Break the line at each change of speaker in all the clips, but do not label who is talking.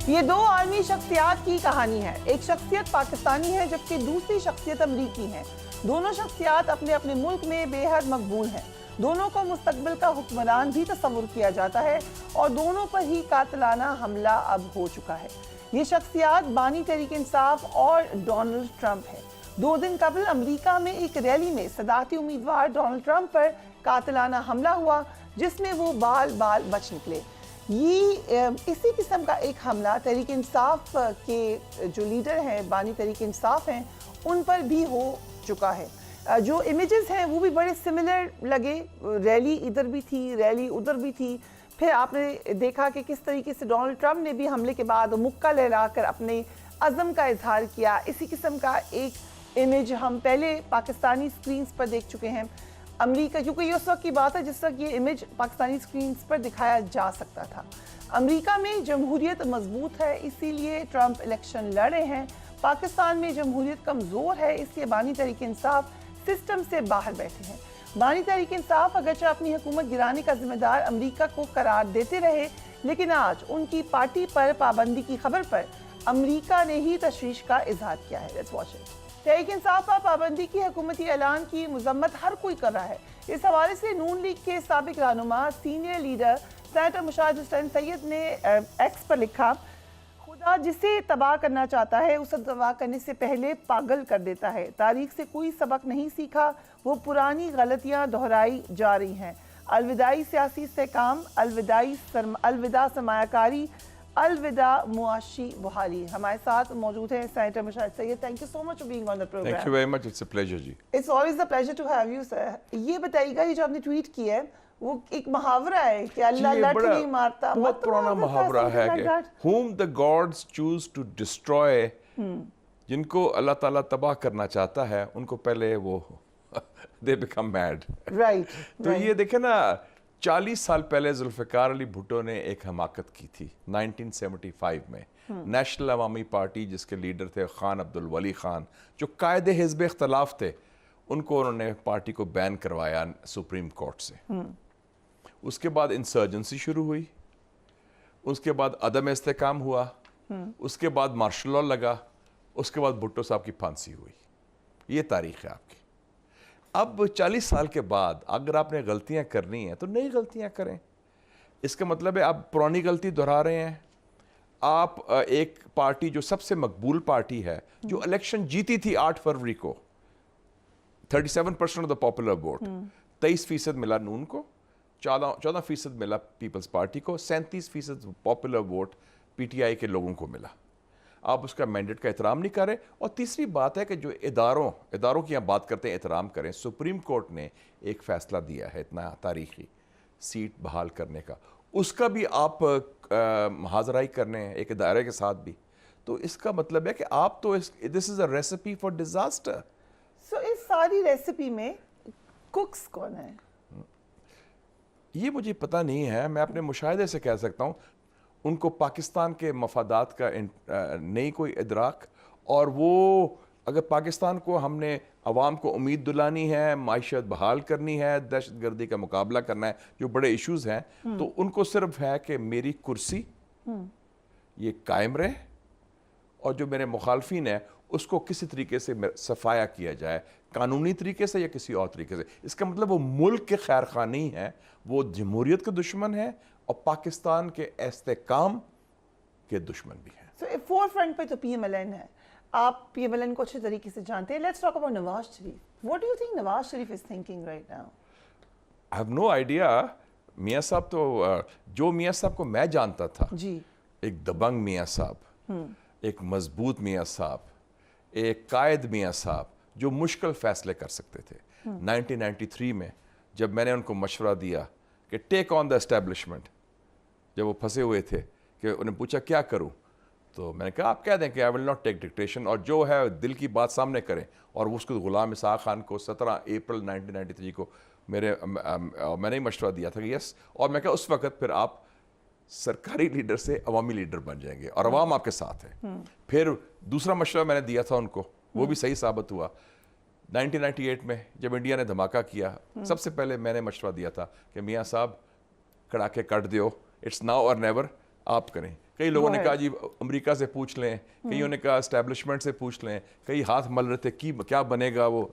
یہ دو عالمی شخصیات کی کہانی ہے. ایک شخصیت پاکستانی ہے جبکہ دوسری شخصیت امریکی ہے. دونوں شخصیات اپنے اپنے ملک میں بے حد مقبول ہیں. دونوں کو مستقبل کا حکمران بھی تصور کیا جاتا ہے اور دونوں پر ہی قاتلانہ حملہ اب ہو چکا ہے. یہ شخصیات بانی تحریک انصاف اور ڈونلڈ ٹرمپ ہے. 2 دن قبل امریکہ میں ایک ریلی میں صدارتی امیدوار ڈونلڈ ٹرمپ پر قاتلانہ حملہ ہوا جس میں وہ بال بچ نکلے. یہ اسی قسم کا ایک حملہ تحریک انصاف کے جو لیڈر ہیں، بانی تحریک انصاف ہیں، ان پر بھی ہو چکا ہے. جو امیجز ہیں وہ بھی بڑے سملر لگے. ریلی ادھر بھی تھی، ریلی ادھر بھی تھی. پھر آپ نے دیکھا کہ کس طریقے سے ڈونلڈ ٹرمپ نے بھی حملے کے بعد مکہ لہرا کر اپنے عزم کا اظہار کیا. اسی قسم کا ایک امیج ہم پہلے پاکستانی سکرینز پر دیکھ چکے ہیں. امریکہ، کیونکہ یہ اس وقت کی بات ہے جس وقت یہ امیج پاکستانی سکرینز پر دکھایا جا سکتا تھا. امریکہ میں جمہوریت مضبوط ہے، اسی لیے ٹرمپ الیکشن لڑ رہے ہیں. پاکستان میں جمہوریت کمزور ہے، اس لیے بانی تحریک انصاف سسٹم سے باہر بیٹھے ہیں. بانی تحریک انصاف اگرچہ اپنی حکومت گرانے کا ذمہ دار امریکہ کو قرار دیتے رہے، لیکن آج ان کی پارٹی پر پابندی کی خبر پر امریکہ نے ہی تشویش کا اظہار کیا ہے. Let's watch it. Tehreek Insaf پر پابندی کی حکومتی اعلان کی مذمت ہر کوئی کر رہا ہے. اس حوالے سے نون لیگ کے سابق رہنما سینئر لیڈر سینیٹر مشاہد حسین سید نے ایکس پر لکھا، خدا جسے تباہ کرنا چاہتا ہے اسے تباہ کرنے سے پہلے پاگل کر دیتا ہے. تاریخ سے کوئی سبق نہیں سیکھا، وہ پرانی غلطیاں دہرائی جا رہی ہیں. الوداعی سیاسی استحکام، الوداع سرمایہ کاری، الوداع معاشی بحالی. ہمارے ساتھ موجود ہیں senator Mushahid Syed. Thank you so much for being on the programme.
Thank you very much. It's a pleasure ji.
It's always a pleasure to have you sir. یہ بتائیے گا، یہ جو آپ نے ٹویٹ کی ہے وہ ایک محاورہ ہے کہ اللہ لٹ نہیں مارتا.
بہت پرانا محاورہ ہے کہ whom the gods choose to destroy، جن کو اللہ تعالیٰ تباہ کرنا چاہتا ہے ان کو پہلے وہ they become mad.
رائٹ.
تو یہ دیکھیں نا، 40 سال پہلے ذوالفقار علی بھٹو نے ایک حماقت کی تھی 1975 میں. نیشنل عوامی پارٹی جس کے لیڈر تھے خان عبدالولی خان، جو قائد حزب اختلاف تھے، ان کو انہوں نے پارٹی کو بین کروایا سپریم کورٹ سے. اس کے بعد انسرجنسی شروع ہوئی، اس کے بعد عدم استحکام ہوا، اس کے بعد مارشل لاء لگا، اس کے بعد بھٹو صاحب کی پھانسی ہوئی. یہ تاریخ ہے آپ کی. اب 40 سال کے بعد اگر آپ نے غلطیاں کرنی ہیں تو نئی غلطیاں کریں. اس کا مطلب ہے آپ پرانی غلطی دہرا رہے ہیں. آپ ایک پارٹی جو سب سے مقبول پارٹی ہے، جو الیکشن جیتی تھی 8 فروری کو، 37% آف دا پاپولر ووٹ، 23% ملا نون کو، 14% ملا پیپلز پارٹی کو، 37% popular vote P T I کے لوگوں کو ملا. آپ اس کا مینڈیٹ کا احترام نہیں کر رہے. اور تیسری بات ہے کہ جو اداروں کی ہم بات کرتے ہیں احترام کریں. سپریم کورٹ نے ایک فیصلہ دیا ہے اتنا تاریخی، سیٹ بحال کرنے کا، اس کا بھی آپ محاذرائی کرنے ہیں ایک ادارے کے ساتھ بھی. تو اس کا مطلب ہے کہ آپ تو دس is a recipe for disaster.
سو اس ساری ریسیپی میں کوکس کون ہے؟
یہ مجھے پتہ نہیں ہے. میں اپنے مشاہدے سے کہہ سکتا ہوں ان کو پاکستان کے مفادات کا نہیں کوئی ادراک، اور وہ اگر پاکستان کو ہم نے عوام کو امید دلانی ہے، معیشت بحال کرنی ہے، دہشت گردی کا مقابلہ کرنا ہے، جو بڑے ایشوز ہیں، تو ان کو صرف ہے کہ میری کرسی یہ قائم رہے اور جو میرے مخالفین ہیں اس کو کسی طریقے سے صفایا کیا جائے، قانونی طریقے سے یا کسی اور طریقے سے. اس کا مطلب وہ ملک کے خیر خواہ نہیں ہے، وہ جمہوریت کے دشمن ہے اور پاکستان کے استحکام کے دشمن بھی ہیں.
سو فور فرنٹ پہ تو پی ایم ایل این ہے. آپ پی ایم ایل این کو اچھے طریقے سے جانتے ہیں. Let's talk about Nawaz Sharif. What do you think Nawaz Sharif is thinking right now?
I have no idea. میاں صاحب تو جو میاں صاحب کو میں جانتا تھا،
جی،
ایک دبنگ میاں صاحب، ایک مضبوط میاں صاحب، ایک قائد میاں صاحب جو مشکل فیصلے کر سکتے تھے. 1993 میں جب میں نے ان کو مشورہ دیا کہ ٹیک آن دا اسٹیبلشمنٹ، جب وہ پھنسے ہوئے تھے کہ انہیں پوچھا کیا کروں، تو میں نے کہا آپ کہہ دیں کہ آئی ول ناٹ ٹیک ڈکٹیشن، اور جو ہے دل کی بات سامنے کریں. اور اس کو غلام اسحاق خان کو 17 اپریل 1993 کو میں نے مشورہ دیا تھا کہ یس، اور میں کہا اس وقت پھر آپ سرکاری لیڈر سے عوامی لیڈر بن جائیں گے اور عوام آپ کے ساتھ ہے. پھر دوسرا مشورہ میں نے دیا تھا ان کو، وہ بھی صحیح ثابت ہوا. 1998 میں جب انڈیا نے دھماکہ کیا، سب سے پہلے میں نے مشورہ دیا تھا کہ میاں صاحب کڑا کے کٹ دیو، اٹس ناؤ اور نیور، آپ کریں. کئی لوگوں نے کہا جی امریکہ سے پوچھ لیں, کئیوں نے کہا اسٹیبلشمنٹ سے پوچھ لیں, کئی ہاتھ مل رہے تھے کیا بنے گا. وہ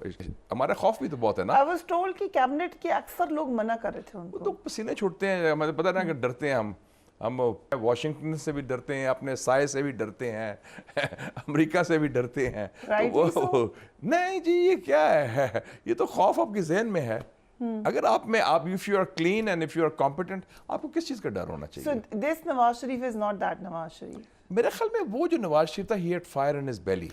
ہمارا خوف بھی تو بہت ہے نا.
I was told کہ کیبنٹ کے اکثر لوگ منع کر رہے تھے ان کو.
تو پسینے چھوٹتے ہیں, ہمیں پتہ نا کہ ڈرتے ہیں ہم واشنگٹن سے بھی ڈرتے ہیں, اپنے سائے سے بھی ڈرتے ہیں, امریکہ سے بھی ڈرتے ہیں. نہیں جی یہ کیا ہے, یہ تو خوف آپ کے ذہن میں ہے. اگر آپ if you are clean and if you are competent, آپ کو کس چیز کا ڈر ہونا چاہیے.
So this Nawaz Sharif is not that Nawaz Sharif.
میرے خیال میں وہ جو نواز شریف تھا, he had fire in his belly,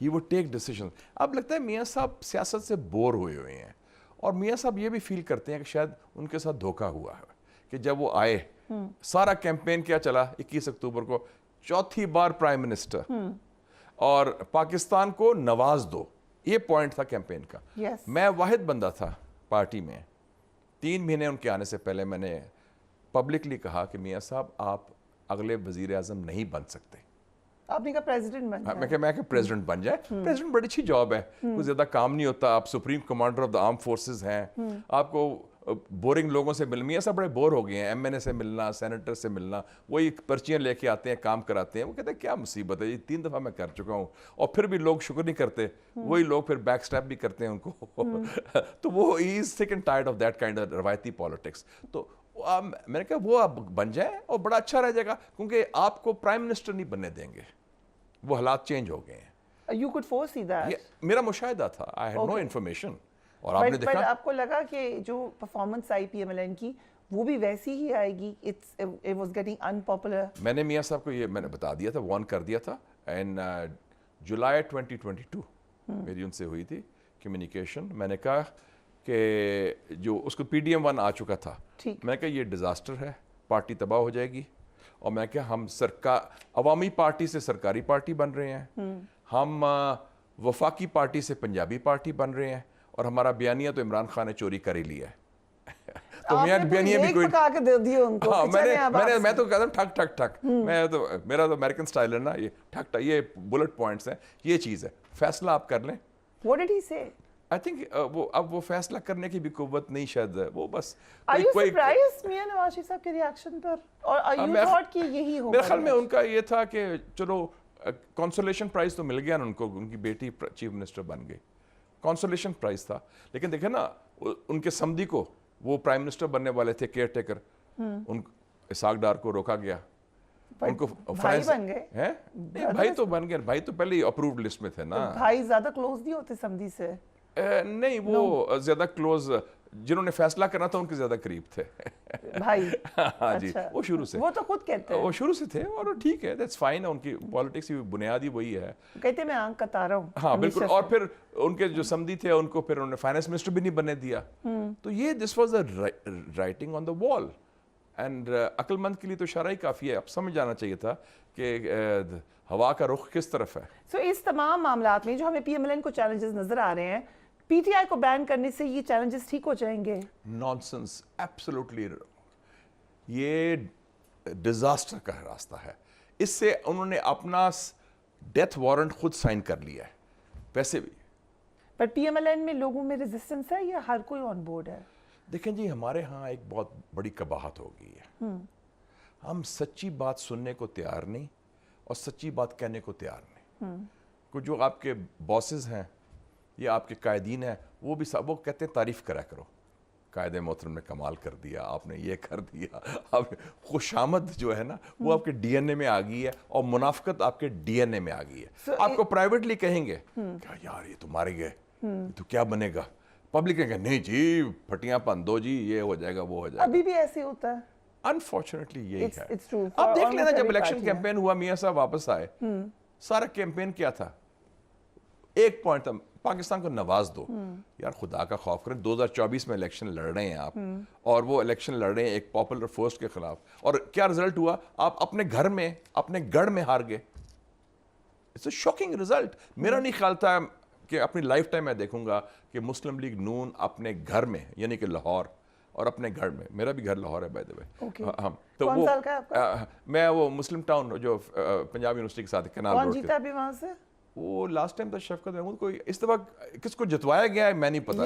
he would take decisions. اب لگتا ہے میاں صاحب سیاست سے بور ہوئے ہیں, اور میاں صاحب یہ بھی فیل کرتے ہیں کہ شاید ان کے ساتھ دھوکہ ہوا ہے, کہ جب وہ آئے سارا کیمپین کیا چلا 21 اکتوبر کو, چوتھی بار پرائم منسٹر, اور پاکستان کو نواز دو, یہ پوائنٹ تھا کیمپین کا. میں واحد بندہ تھا پارٹی میں, 3 مہینے ان کے آنے سے پہلے میں نے پبلکلی کہا کہ میاں صاحب آپ اگلے وزیر اعظم نہیں بن سکتے.
آپ نے کہا پریزیڈنٹ بن جائے.
میں کہ پریزیڈنٹ بن جائے. پریزیڈنٹ بڑی اچھی جاب ہے, کوئی زیادہ کام نہیں ہوتا, آپ supreme commander of the arm forces ہیں, آپ کو بورنگ لوگوں سے مل, میاں صاحب بڑے بور ہو گئے ہیں, ایم این اے سے ملنا, سینیٹر سے ملنا, وہی پرچیاں لے کے آتے ہیں, کام کراتے ہیں. وہ کہتے ہیں کیا مصیبت ہے, یہ 3 دفعہ میں کر چکا ہوں, اور پھر بھی لوگ شکر نہیں کرتے, وہی لوگ پھر بیک اسٹیپ بھی کرتے ہیں ان کو. تو وہ ہی از سک and tired of that kind of روایتی پالیٹکس. تو میں نے کہا وہ آپ بن جائیں اور بڑا اچھا رہ جائے گا, کیونکہ آپ کو پرائم منسٹر نہیں بننے دیں گے, وہ حالات چینج ہو گئے ہیں.
You could foresee that.
میرا مشاہدہ تھا, I had no information. اور آپ نے دیکھا,
آپ کو لگا کہ جو پرفارمنس آئی پی ایم ایل این کی وہ بھی ویسی ہی آئے گی, it was getting unpopular.
میں نے میاں صاحب کو یہ میں نے بتا دیا تھا, وارن کر دیا تھا. اینڈ جولائی 2022 میری ان سے ہوئی تھی کمیونیکیشن. میں نے کہا کہ جو اس کو PDM-1 آ چکا تھا, میں نے کہا یہ ڈیزاسٹر ہے, پارٹی تباہ ہو جائے گی. اور میں کہا ہم عوامی پارٹی سے سرکاری پارٹی بن رہے ہیں, ہم وفاقی پارٹی سے پنجابی پارٹی بن رہے ہیں, اور ہمارا بیانیہ تو عمران خان نے چوری کر ہی لیا ہے. تو بیانیہ بھی کوئی
پکا کے دے دیا ان کو.
میں تو کہتا ہوں ٹھک ٹھک ٹھک, میرا تو امریکن سٹائل ہے نا, یہ ٹھک ٹھک, یہ بلٹ پوائنٹس ہیں, یہ چیز ہے, فیصلہ آپ کر لیں.
What did he say?
I think اب وہ فیصلہ کرنے کی بھی قوت نہیں شاید, وہ بس.
Are you surprised Mian Nawaz Sharif صاحب کے ریاکشن پر, اور you thought کہ یہی ہوگا؟
میرے خیال میں ان کا یہ تھا کہ چلو کنسولیشن پرائز تو مل گیا نا ان کو, ان کی بیٹی چیف منسٹر بن گئی, کنسولیشن پرائز تھا. لیکن دیکھیں نا ان کے سمدھی کو, وہ پرائم منسٹر بننے والے تھے کیئر ٹیکر, ان اسحاق ڈار کو روکا گیا, ان کو
بھائی بن گئے ہیں.
بھائی تو بن گئے, بھائی تو پہلے ہی اپرووڈ لسٹ میں تھے نا.
بھائی زیادہ کلوز نہیں ہوتے سمدھی سے؟
نہیں, وہ زیادہ کلوز, جنہوں نے فیصلہ کرنا تھا ان کے زیادہ قریب تھے
بھائی.
ہاں جی, وہ شروع سے,
وہ تو خود کہتے ہیں
وہ شروع سے تھے, اور ٹھیک ہے, دیٹس فائن. ان کی پالیٹکس کی بنیادی وہی ہے,
کہتے میں آنکھ کا تارا ہوں.
ہاں بالکل. اور پھر ان کے جو سمدھی تھے ان کو پھر انہوں نے فائنانس منسٹر بھی نہیں بننے دیا. تو یہ this was a writing on دا وال, اینڈ عقل مند کے لیے تو اشارہ ہی کافی ہے. اب سمجھ جانا چاہیے تھا کہ ہوا کا رخ کس طرف ہے.
سو اس تمام معاملات میں جو ہمیں پی ایم ایل این کو چیلنجز نظر آ رہے ہیں, پی ٹی آئی کو بین کرنے سے یہ چیلنجز ٹھیک ہو جائیں گے؟
Nonsense, absolutely. یہ ڈیزاسٹر کا راستہ ہے. اس سے انہوں نے اپنا ڈیتھ وارنٹ خود سائن کر لیا ہے ویسے بھی.
But P M L N میں لوگوں میں ریزسٹنس ہے یا ہر کوئی آن بورڈ ہے؟
دیکھیں جی, ہمارے ہاں ایک بہت بڑی قباحت ہو گئی ہے, ہم سچی بات سننے کو تیار نہیں اور سچی بات کہنے کو تیار نہیں. کچھ جو آپ کے باسز ہیں یا آپ کے قائدین ہیں, وہ بھی وہ کہتے ہیں تعریف کرا کرو, قائد محترم نے کمال کر دیا, آپ نے یہ کر دیا. اب خوشامد جو ہے نا وہ آپ کے ڈی این اے میں آ گئی ہے, اور منافقت آپ کے ڈی این اے میں آ گئی ہے. آپ کو پرائیویٹلی کہیں گے کیا یار یہ تو مارے گئے, تو کیا بنے گا. پبلک کہیں گے نہیں جی پھٹیاں پن دو جی, یہ ہو جائے گا وہ ہو جائے گا.
ابھی بھی ایسے ہوتا ہے
انفارچونیٹلی, یہی ہے.
اب
آپ دیکھ لینا جب الیکشن کیمپین ہوا, میاں صاحب واپس آئے, سارا کیمپین کیا تھا, ایک پوائنٹ تھا, پاکستان کو نواز دو. یار خدا کا خوف کریں, 2024 میں الیکشن لڑ رہے ہیں آپ, اور وہ الیکشن لڑ رہے ہیں ایک پاپولر فورس کے خلاف, اور کیا رزلٹ ہوا, آپ اپنے گھر میں اپنے گڑھ میں ہار گئے. It's a shocking result. میرا نہیں خیال تھا کہ اپنی لائف ٹائم میں دیکھوں گا کہ مسلم لیگ نون اپنے گھر میں, یعنی کہ لاہور, اور اپنے گھر میں, میرا بھی گھر لاہور ہے بائی دی وے. تو
کون سال کا ہے آپ کا؟
میں وہ مسلم ٹاؤن جو پنجاب یونیورسٹی کے ساتھ کنال روڈ.
کون جیتا بھی وہاں سے؟
وہ لاسٹ ٹائم تھا شفقت محمود کو اس دفعہ کس کو جتوایا گیا ہے میں نہیں پتا.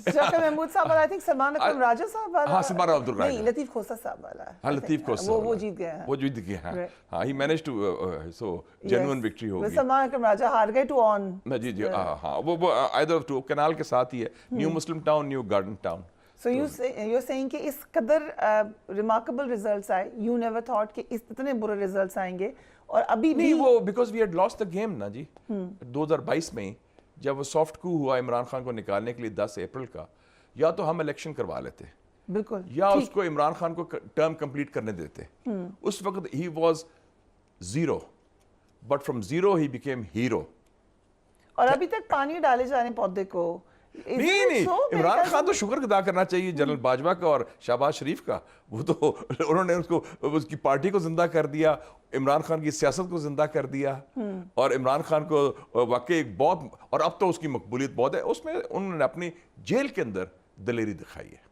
شفقت محمود صاحب والا, I think سلمان اکرم راجہ صاحب والا.
ہاں سلمان عبد الراجہ,
نہیں لطیف کھوسہ صاحب والا.
ہاں لطیف کھوسہ
وہ جیت گئے ہیں.
وہ جیت گئے ہیں. ہاں he manage to so genuine victory ہو گئی.
سلمان اکرم راجہ ہار گئے ٹو آن.
جی جی ہاں وہ ایدر آف ٹو کینال کے ساتھ ہی ہے. New Muslim town, new garden town.
So you're saying کہ اس قدر remarkable results آئے, you never thought کہ اتنے برے results آئیں گے, اور ابھی بھی
نہیں وہ because we had lost the game نا جی. 2022 میں جب وہ سافٹ کو ہوا عمران خان کو نکالنے کے لیے 10 اپریل کا, یا تو ہم الیکشن کروا لیتے
بالکل,
یا اس کو عمران خان کو ٹرم کمپلیٹ کرنے دیتے. اس وقت he was zero, but from zero he became hero.
اور ابھی تک پانی ڈالے جا رہے ہیں پودے کو.
نہیں عمران خان تو شکر ادا کرنا چاہیے جنرل باجوہ کا اور شہباز شریف کا. وہ تو انہوں نے اس کی پارٹی کو زندہ کر دیا, عمران خان کی سیاست کو زندہ کر دیا, اور عمران خان کو واقعی ایک بہت, اور اب تو اس کی مقبولیت بہت ہے. اس میں انہوں نے اپنی جیل کے اندر دلیری دکھائی ہے.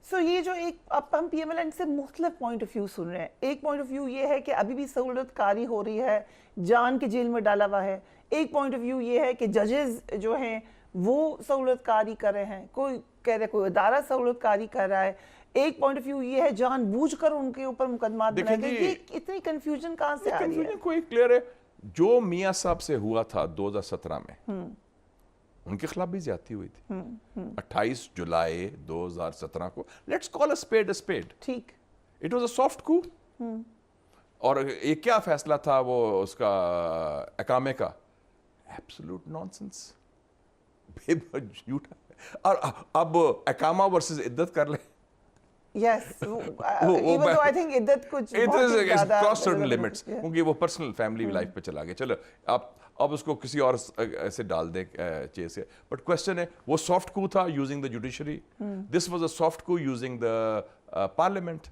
سو یہ جو ایک اب ہم پی ایم ایل این سے مختلف پوائنٹ آف ویو سن رہے ہیں. ایک پوائنٹ آف ویو یہ ہے کہ ابھی بھی سہولت کاری ہو رہی ہے, جان کے جیل میں ڈالا ہوا ہے. ایک پوائنٹ آف ویو یہ ہے کہ ججز جو ہیں وہ سہولت کاری کر رہے ہیں, کوئی کہہ رہے کوئی ادارہ سہولت کاری کر رہا ہے. ایک پوائنٹ آف ویو یہ ہے جان بوجھ کر ان کے اوپر مقدمات بنائے گئے. یہ اتنی کنفیوژن کہاں سے آ رہی ہے؟
کنفیوژن کوئی کلیئر ہے. جو میاں صاحب سے ہوا تھا 2017 میں, ان کے خلاف بھی زیادتی ہوئی تھی. 28 جولائی 2017 کو let's call a speed a speed.
ٹھیک,
اٹ واز اے سافٹ کو. اور یہ کیا فیصلہ تھا وہ اس کا اقامے کا؟ ایبسولوٹ نانسنس, جھوٹا. اور اب اقامہ ورسز عدت کر لیں.
yes, even though I think عدت کچھ بہت زیادہ
cross certain limits, کیونکہ وہ پرسنل فیملی لائف پہ چلا گیا. چلو اب اس کو کسی اور سے ڈال دیں چیز سے. بٹ کوشچن ہے وہ سافٹ کو تھا using the judiciary, this was a soft کو یوزنگ دا پارلیمنٹ.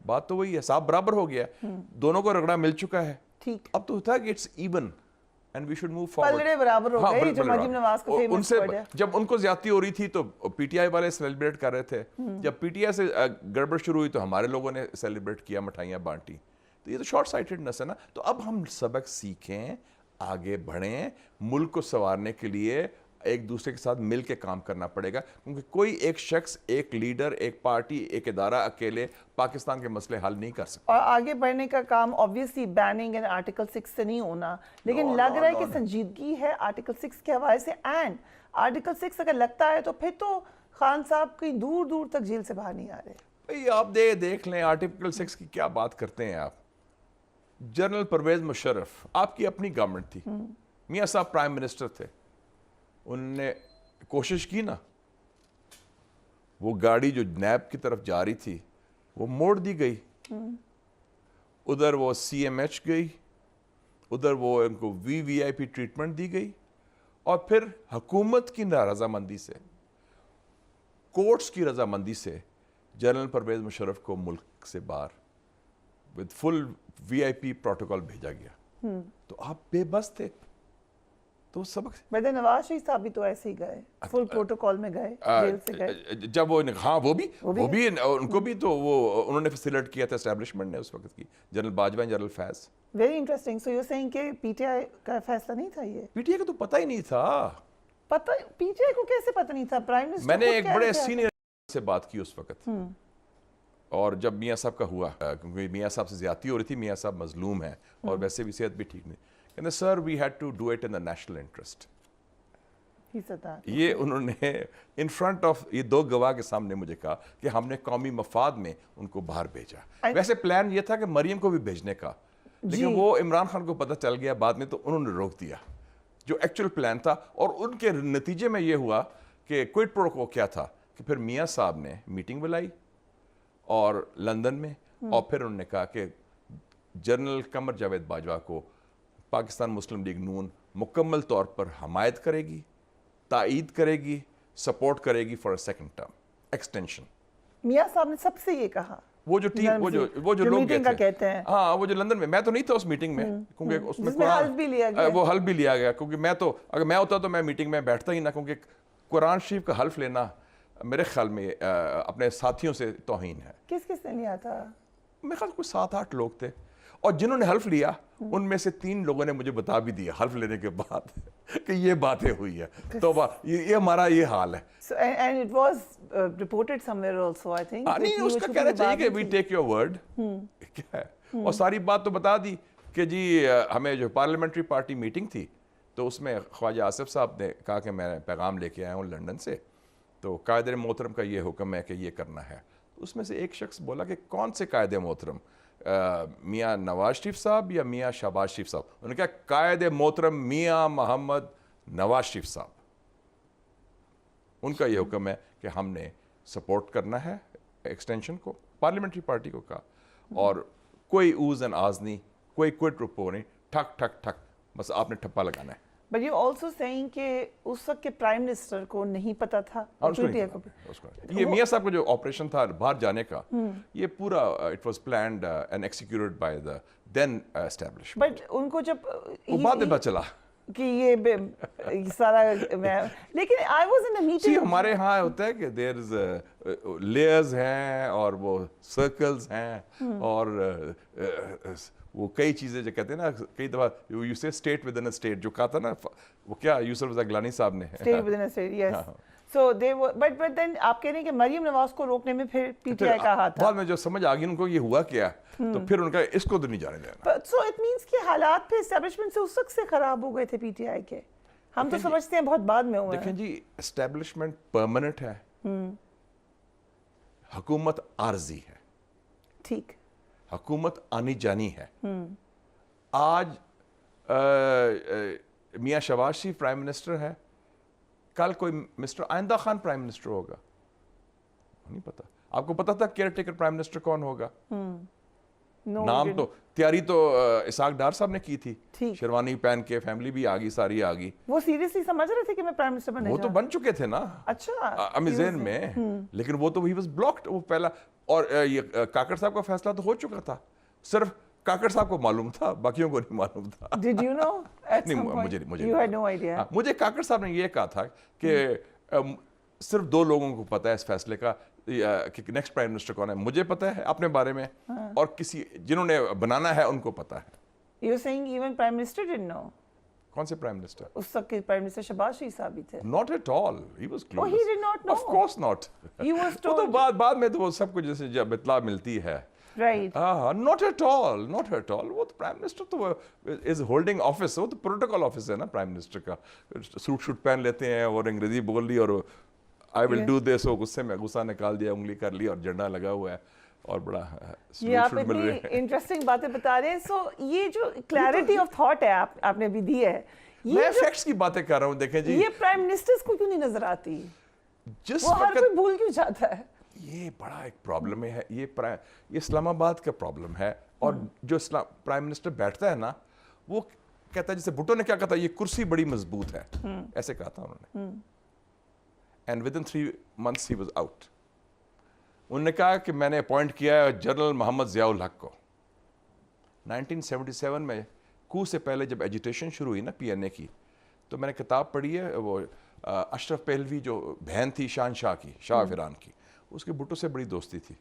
بات تو وہی ہے, صاحب برابر ہو گیا, دونوں کو رگڑا مل چکا ہے.
ٹھیک,
اب تو تھا کہ it's even and we should move forward.
پلڑے برابر ہو گئے, جو مریم نواز کو فیمس ورڈ ہے.
جب ان کو زیادتی ہو رہی تھی تو پی ٹی آئی والے سیلیبریٹ کر رہے تھے, جب پی ٹی آئی سے گڑبڑ شروع ہوئی تو ہمارے لوگوں نے سیلیبریٹ کیا, مٹھائیاں بانٹی. تو یہ تو شارٹ سائٹڈنس ہے نا. تو اب ہم سبق سیکھیں, آگے بڑھیں, ملک کو سنوارنے کے لیے ایک دوسرے کے ساتھ مل کے کام کرنا پڑے گا, کیونکہ کوئی ایک شخص, ایک لیڈر, ایک پارٹی, ایک ادارہ اکیلے پاکستان کے مسئلے حل نہیں کر سکتا.
اور آگے بڑھنے کا کام obviously بیننگ اینڈ آرٹیکل 6 سے نہیں ہونا, لیکن لگ رہا ہے کہ سنجیدگی ہے آرٹیکل 6 کے حوالے سے. اینڈ آرٹیکل 6 اگر لگتا ہے تو پھر تو خان صاحب کہیں دور دور تک جیل سے باہر نہیں آ رہے.
بھئی آپ دیکھ لیں آرٹیکل 6 کی کیا بات کرتے ہیں آپ. جنرل پرویز مشرف, آپ کی اپنی گورنمنٹ تھی, میاں صاحب پرائم منسٹر تھے, انہوں نے کوشش کی نا, وہ گاڑی جو نیب کی طرف جا رہی تھی وہ موڑ دی گئی, ادھر وہ سی ایم ایچ گئی, ادھر وہ ان کو وی آئی پی ٹریٹمنٹ دی گئی, اور پھر حکومت کی رضامندی سے, کورٹس کی رضامندی سے جنرل پرویز مشرف کو ملک سے باہر with full VIP پروٹوکول بھیجا گیا. تو آپ بے بس تھے. تو سبق
ویسے نواز شریف صاحب بھی تو ایسے ہی گئے, فل پروٹوکول میں گئے, جیل سے گئے.
جب وہ ہاں وہ بھی ان کو بھی تو وہ انہوں نے فیسیلیٹ کیا تھا اسٹیبلشمنٹ نے اس وقت کی, general Bajwa, general Faiz.
Very interesting. So you seeing کہ پی ٹی آئی کا فیصلہ نہیں تھا یہ؟
پی ٹی آئی کا تو پتہ ہی نہیں تھا.
پتہ پی ٹی آئی کو کیسے پتہ نہیں تھا؟ پرائم منسٹر
میں نے ایک بڑے سینئر سے بات کی اس وقت, اور جب میاں صاحب کا ہوا, کیونکہ میاں صاحب سے زیادتی ہو رہی تھی, میاں صاحب مظلوم ہیں اور ویسے بھی صحت بھی ٹھیک نہیں, کہتے sir we had to do it in the national interest. یہ انہوں نے ان فرنٹ آف یہ دو گواہ کے سامنے مجھے کہا کہ ہم نے قومی مفاد میں ان کو باہر بھیجا. ویسے پلان یہ تھا کہ مریم کو بھی بھیجنے کا, لیکن وہ عمران خان کو پتہ چل گیا بعد میں, تو انہوں نے روک دیا جو ایکچوئل پلان تھا. اور ان کے نتیجے میں یہ ہوا کہ کوئٹ پرو کو کیا تھا کہ پھر میاں صاحب نے میٹنگ بلائی اور لندن میں, اور پھر انہوں نے کہا کہ جنرل قمر جاوید باجوہ کو پاکستان مسلم لیگ نون مکمل طور پر حمایت کرے گی, تائید کرے گی, سپورٹ کرے گی فار سیکنڈ ٹرم ایکسٹینشن.
میاں صاحب نے سب سے یہ کہا,
وہ جو ٹیم وہ جو لوگ
گئے تھے,
ہاں وہ جو لندن میں تو نہیں تھا اس میٹنگ میں, کیونکہ اس میں وہ حلف بھی لیا گیا, کیونکہ میں تو اگر میں ہوتا تو میں میٹنگ میں بیٹھتا ہی نہ, کیونکہ قرآن شریف کا حلف لینا میرے خیال میں اپنے ساتھیوں سے توہین ہے.
کس نے لیا تھا؟
میرے خیال کوئی 7-8 لوگ تھے. اور جنہوں نے حلف لیا ان میں سے 3 لوگوں نے مجھے بتا بھی دیا حلف لینے کے بعد کہ یہ باتیں ہوئی ہے. تو یہ ہمارا یہ حال ہے.
So, and it was reported somewhere also, I think.
نہیں اس کا کہنا چاہیے کہ we take your word. کیا ہے اور ساری بات تو بتا دی کہ جی ہمیں جو پارلیمنٹری پارٹی میٹنگ تھی تو اس میں خواجہ آصف صاحب نے کہا کہ میں پیغام لے کے آیا ہوں لنڈن سے, تو قائد محترم کا یہ حکم ہے کہ یہ کرنا ہے. اس میں سے ایک شخص بولا کہ کون سے قائد محترم, میاں نواز شریف صاحب یا میاں شہباز شریف صاحب؟ انہوں نے کہا قائد محترم میاں محمد نواز شریف صاحب. ان کا یہ حکم ہے کہ ہم نے سپورٹ کرنا ہے ایکسٹینشن کو, پارلیمنٹری پارٹی کو کہا, اور کوئی اوز اینڈ آز نہیں, کوئی کوئٹ رپو نہیں, ٹھک ٹھک ٹھک, بس آپ نے ٹھپا لگانا ہے.
But you also saying کہ اس وقت کے پرائم منسٹر کو نہیں پتا تھا.
یہ میاں صاحب کا جو آپریشن تھا باہر جانے کا, یہ پورا it was planned and executed by the then establishment.
But ان کو جب
وہ بعد میں پتہ چلا
کہ یہ سارا, لیکن I was in a meeting.
ہمارے ہاں ہوتا ہے کہ دیر از لیئرز ہیں اور وہ سرکلز ہیں اور وہ کئی چیزیں جو کہتے ہیں نا, کئی دفعہ یو سے state within a state, جو کہا تھا نا وہ کیا یوسف رضا گیلانی صاحب نے,
state within a state, yes. So they but then آپ کہہ رہے ہیں کہ مریم نواز کو روکنے میں پھر پی ٹی آئی کا ہاتھ تھا.
بعد میں جو سمجھ آ گئی ان کو یہ ہوا کیا, تو پھر ان کا اس کو تو نہیں جانے دینا.
سو اٹ مینس کہ حالات پھر اسٹیبلشمنٹ سے اس وقت سے خراب ہو گئے تھے پی ٹی آئی کے. ہم تو سمجھتے ہیں بہت بعد میں ہوئے.
دیکھیں جی اسٹیبلشمنٹ پرماننٹ ہے, حکومت عارضی ہے.
ٹھیک,
حکومت آنی جانی ہے. آج میاں شہباز شریف پرائم منسٹر ہے, کل کوئی مسٹر آئندہ خان پرائم منسٹر ہوگا, نہیں پتا. آپ کو پتا تھا کیئر ٹیکر پرائم منسٹر کون ہوگا؟ نام تو تیاری تو اسحاق ڈار صاحب نے کی تھی, شیروانی پہن کے, فیملی بھی آگئی, ساری آگئی.
وہ سیریسلی سمجھ رہے تھے کہ میں پرائم منسٹر بننے
وہ تو بن چکے تھے نا
اچھا
امیزین میں, لیکن وہ تو ہی واز بلاکڈ وہ پہلا. اور یہ کاکڑ صاحب کا فیصلہ تو ہو چکا تھا, صرف کاکڑ صاحب کو معلوم تھا, باقیوں کو نہیں معلوم تھا.
Did you know at some point? You had no idea.
مجھے کاکڑ صاحب نے یہ کہا تھا کہ صرف 2 لوگوں کو پتا ہے اس فیصلے کا کہ نیکسٹ پرائم منسٹر کون ہے. مجھے پتا ہے اپنے بارے میں, اور کسی جنہوں نے بنانا ہے ان کو پتا ہے.
You're saying even prime minister didn't know?
کون سے پرائم منسٹر؟
اس وقت کے پرائم منسٹر شہباز شریف صاحب بھی تھے.
Not at all. He was clueless.
Oh, he did not know.
Of course not.
He was
وہ تو
told.
بعد میں تو وہ سب کچھ جیسے جب اطلاع ملتی ہے.
Right.
Not at all, not at all. وہ تو پرائم منسٹر تو از ہولڈنگ آفس, وہ تو پروٹوکول آفس ہے نا پرائم منسٹر کا. سوٹ شوٹ پہن لیتے ہیں اور انگریزی بول لی اور آئی ول ڈو دس, وہ غصے میں غصہ نکال دیا, انگلی کر لی اور جھنڈا لگا ہوا ہے اور بڑا
یہ آپ اتنی انٹرسٹنگ باتیں بتا رہے ہیں. سو یہ جو کلیئرٹی آف تھاٹ ہے آپ نے بھی دی ہے,
میں فیکٹس کی باتیں کر رہا ہوں. دیکھیں جی
یہ پرائم منسٹرز کو کیوں نہیں نظر آتی,
جس
وہ ہر کوئی بھول کیوں جاتا ہے؟
یہ بڑا ایک پرابلم ہے. یہ اسلام آباد کا پرابلم ہے. اور جو پرائم منسٹر بیٹھتا ہے نا, وہ کہتا ہے, جیسے بھٹو نے کیا کہا تھا, یہ کرسی بڑی مضبوط ہے, ایسے کہا تھا انہوں نے. And with in 3 months he was out. انہوں نے کہا کہ میں نے اپوائنٹ کیا ہے جنرل محمد ضیاء الحق کو. 1977 میں کو سے پہلے جب ایجیٹیشن شروع ہوئی نا پی این اے کی, تو میں نے کتاب پڑھی ہے, وہ اشرف پہلوی جو بہن تھی شان شاہ کی, شاہ آف ایران کی, اس کے بھٹو سے بڑی دوستی تھی.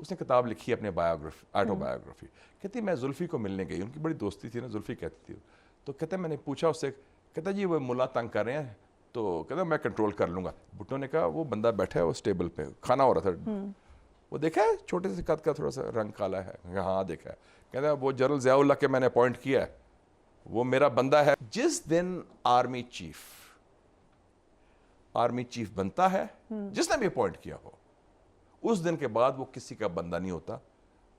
اس نے کتاب لکھی اپنے آٹو بایوگرافی. کہتی میں زلفی کو ملنے گئی, ان کی بڑی دوستی تھی نا, زلفی کہتی تھی. تو کہتے میں نے پوچھا اس سے, کہتا جی وہ ملا تنگ کر رہے ہیں, تو کہتا میں کنٹرول کر لوں گا. بھٹو نے کہا وہ بندہ بیٹھا ہے اس ٹیبل پہ, کھانا ہو رہا تھا, وہ دیکھا ہے چھوٹے سے قد کا, تھوڑا سا رنگ کالا ہے. ہاں دیکھا ہے. کہتا وہ جنرل ضیاء اللہ کے میں نے اپوائنٹ کیا ہے, وہ میرا بندہ ہے. جس دن آرمی چیف بنتا ہے, جس نے بھی اپوائنٹ کیا ہو, اس دن کے بعد وہ کسی کا بندہ نہیں ہوتا.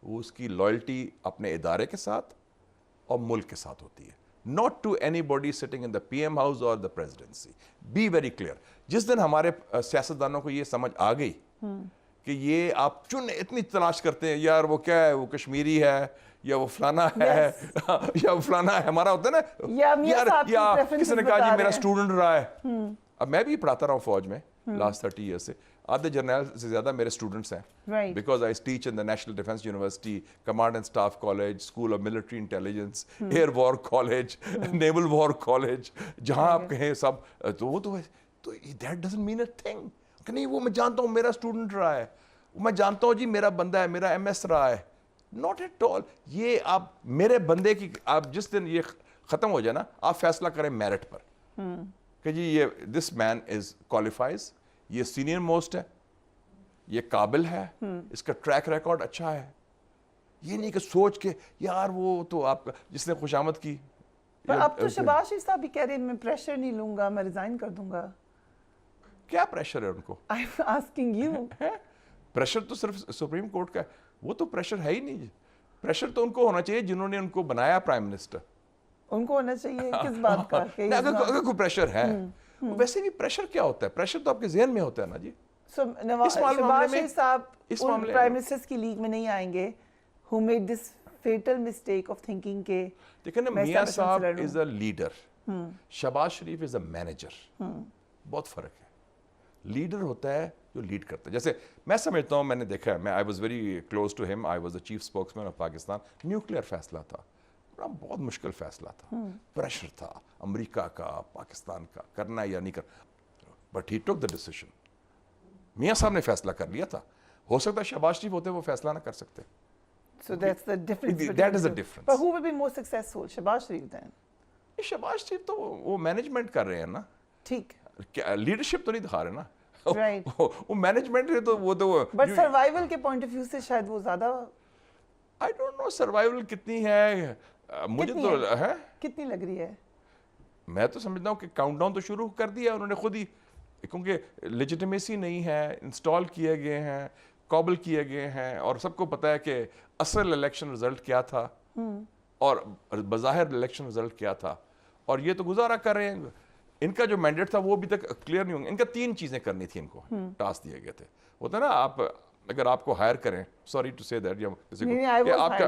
وہ اس کی لائلٹی اپنے ادارے کے ساتھ اور ملک کے ساتھ ہوتی ہے, not to anybody sitting in the PM house or the presidency. Be very clear. جس دن ہمارے سیاستدانوں کو یہ سمجھ آ گئی کہ یہ آپ اتنی تلاش کرتے ہیں, یار وہ کیا ہے, وہ کشمیری ہے یا وہ فلانا ہے یا وہ فلانا ہے, ہمارا ہوتا ہے نا, یا کسی نے کہا جی میرا اسٹوڈنٹ رہا ہے. اب میں بھی پڑھاتا رہا ہوں فوج میں لاسٹ 30 ایئر سے, آدھے جرنیل سے زیادہ میرے اسٹوڈنٹس ہیں, because I teach in the National Defence University, Command and Staff College, School of Military Intelligence, Air War College, Naval War College, جہاں آپ کہیں سب. تو وہ تو that doesn't mean a thing کہ نہیں وہ میں جانتا ہوں میرا اسٹوڈنٹ رہا ہے, میں جانتا ہوں جی میرا بندہ ہے, میرا ایم ایس رہا ہے, ناٹ ایٹ آل. یہ آپ میرے بندے کی آپ جس دن یہ ختم ہو جائے نا آپ فیصلہ کریں میرٹ پر کہ جی یہ دس مین از کوالیفائز, یہ سینئر موسٹ ہے, یہ قابل ہے, اس کا ٹریک ریکارڈ اچھا ہے. یہ نہیں کہ سوچ کے یار وہ تو آپ جس نے خوشامد کی.
پر اب تو شہباز شریف صاحب بھی کہہ رہے ہیں میں پریشر نہیں لوں گا, میں ریزائن کر دوں گا.
کیا پریشر ہے ان کو؟
I'm asking you.
پریشر تو صرف سپریم کورٹ کا ہے, وہ تو پریشر ہے ہی نہیں. پریشر تو ان کو ہونا چاہیے جنہوں نے ان کو بنایا پرائم منسٹر.
ان کو ہونا چاہیے کس بات کا کہ
اگر کوئی پریشر ہے, ویسے بھی پریشر کیا ہوتا ہے؟ پریشر تو آپ کے ذہن میں ہوتا ہے نا جی.
شہباز شریف صاحب ان پرائم منسٹرز کی لیگ میں نہیں آئیں گے who made this fatal mistake of thinking کہ
دیکھیں نا میاں صاحب is a leader, Shahbaz Sharif is a manager. بہت فرق ہے. لیڈر ہوتا ہے جو لیڈ کرتا ہے. جیسے میں سمجھتا ہوں, میں نے دیکھا ہے, میں I was very close to him, I was the chief spokesman of Pakistan. Nuclear فیصلہ تھا, بہت مشکل فیصلہ تھا, پریشر تھا امریکہ کا, پاکستان کا, کرنا یا نہیں کرنا, but he tick the decision. میاں صاحب نے فیصلہ کر لیا تھا. ہو سکتا ہے شہباز شریف ہوتے وہ فیصلہ نہ کر سکتے.
So that's the difference.
That is the difference.
But who will be more successful, Shahbaz Sharif then?
Shahbaz شریف تو وہ مینجمنٹ کر رہے ہیں نا,
ٹھیک,
لیڈرشپ تو نہیں دکھا رہے نا.
Right.
وہ مینجمنٹ ہے تو وہ تو
But survival کے point of view سے شاید وہ زیادہ
I don't know سروائیول کتنی ہے. مجھے تو ہے
کتنی لگ رہی ہے.
میں تو سمجھتا ہوں کہ کاؤنٹ ڈاؤن تو شروع کر دیا انہوں نے خود ہی, کیونکہ لیجیٹمیسی نہیں ہے, انسٹال کیے گئے ہیں, قابل کیے گئے ہیں, اور سب کو پتا ہے کہ اصل الیکشن رزلٹ کیا تھا اور بظاہر الیکشن رزلٹ کیا تھا, اور یہ تو گزارا کر رہے ہیں. ان کا جو مینڈیٹ تھا وہ ابھی تک کلیئر نہیں ہوں گے. ان کا 3 چیزیں کرنی تھی, ان کو ٹاسک دیے گئے تھے. ہوتا ہے نا آپ اگر آپ کو ہائر کریں, سوری ٹو سے دیٹ, آپ کا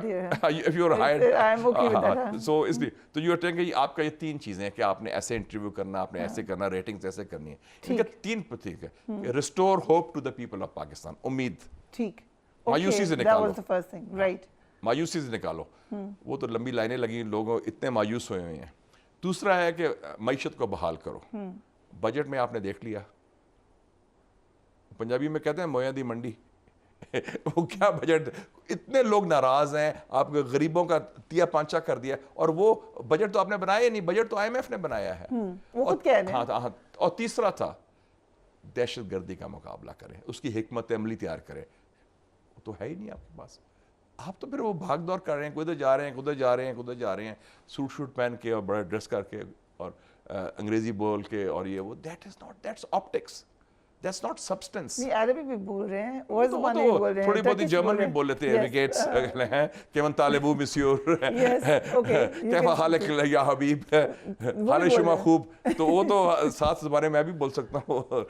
if you are hired, so اس لیے تو یو آر ٹیلنگ کہ آپ کا یہ 3 چیزیں ہیں کہ آپ نے ایسے انٹرویو کرنا, آپ نے ایسے کرنا, ریٹنگز ایسے کرنی ہے. ان کا 3 ٹھیک ہے, restore hope to the people of Pakistan, امید.
ٹھیک,
مایوسی سے نکالو,
right.
مایوسی سے نکالو. وہ تو لمبی لائنیں لگی, لوگ اتنے مایوس ہوئے ہیں. دوسرا ہے کہ معیشت کو بحال کرو. بجٹ میں آپ نے دیکھ لیا, پنجابی میں کہتے ہیں مویا دی منڈی. وہ کیا بجٹ, اتنے لوگ ناراض ہیں, آپ غریبوں کا تیا پانچا کر دیا, اور وہ بجٹ تو آپ نے بنایا نہیں, بجٹ تو IMF نے بنایا ہے. اور تیسرا تھا دہشت گردی کا مقابلہ کریں, اس کی حکمت عملی تیار کریں. وہ تو ہے ہی نہیں آپ کے پاس. آپ تو پھر وہ بھاگ دور کر رہے ہیں, کدھر جا رہے ہیں, کدھر جا رہے ہیں, کدھر جا رہے ہیں, سوٹ شوٹ پہن کے اور بڑا ڈریس کر کے اور انگریزی بول کے, اور یہ وہ, that's optics, that's not substance.
نہیں, عربی بھی بول رہے ہیں, اور زبانیں بھی بول رہے ہیں,
تھوڑی بہت جرمن بھی بول لیتے ہیں, ایویگیٹس ہیں, کیون طالبو مسیور, کیف حالک یا حبیب, حال شما خوب. تو وہ تو 7 زبانیں میں بھی بول سکتا ہوں.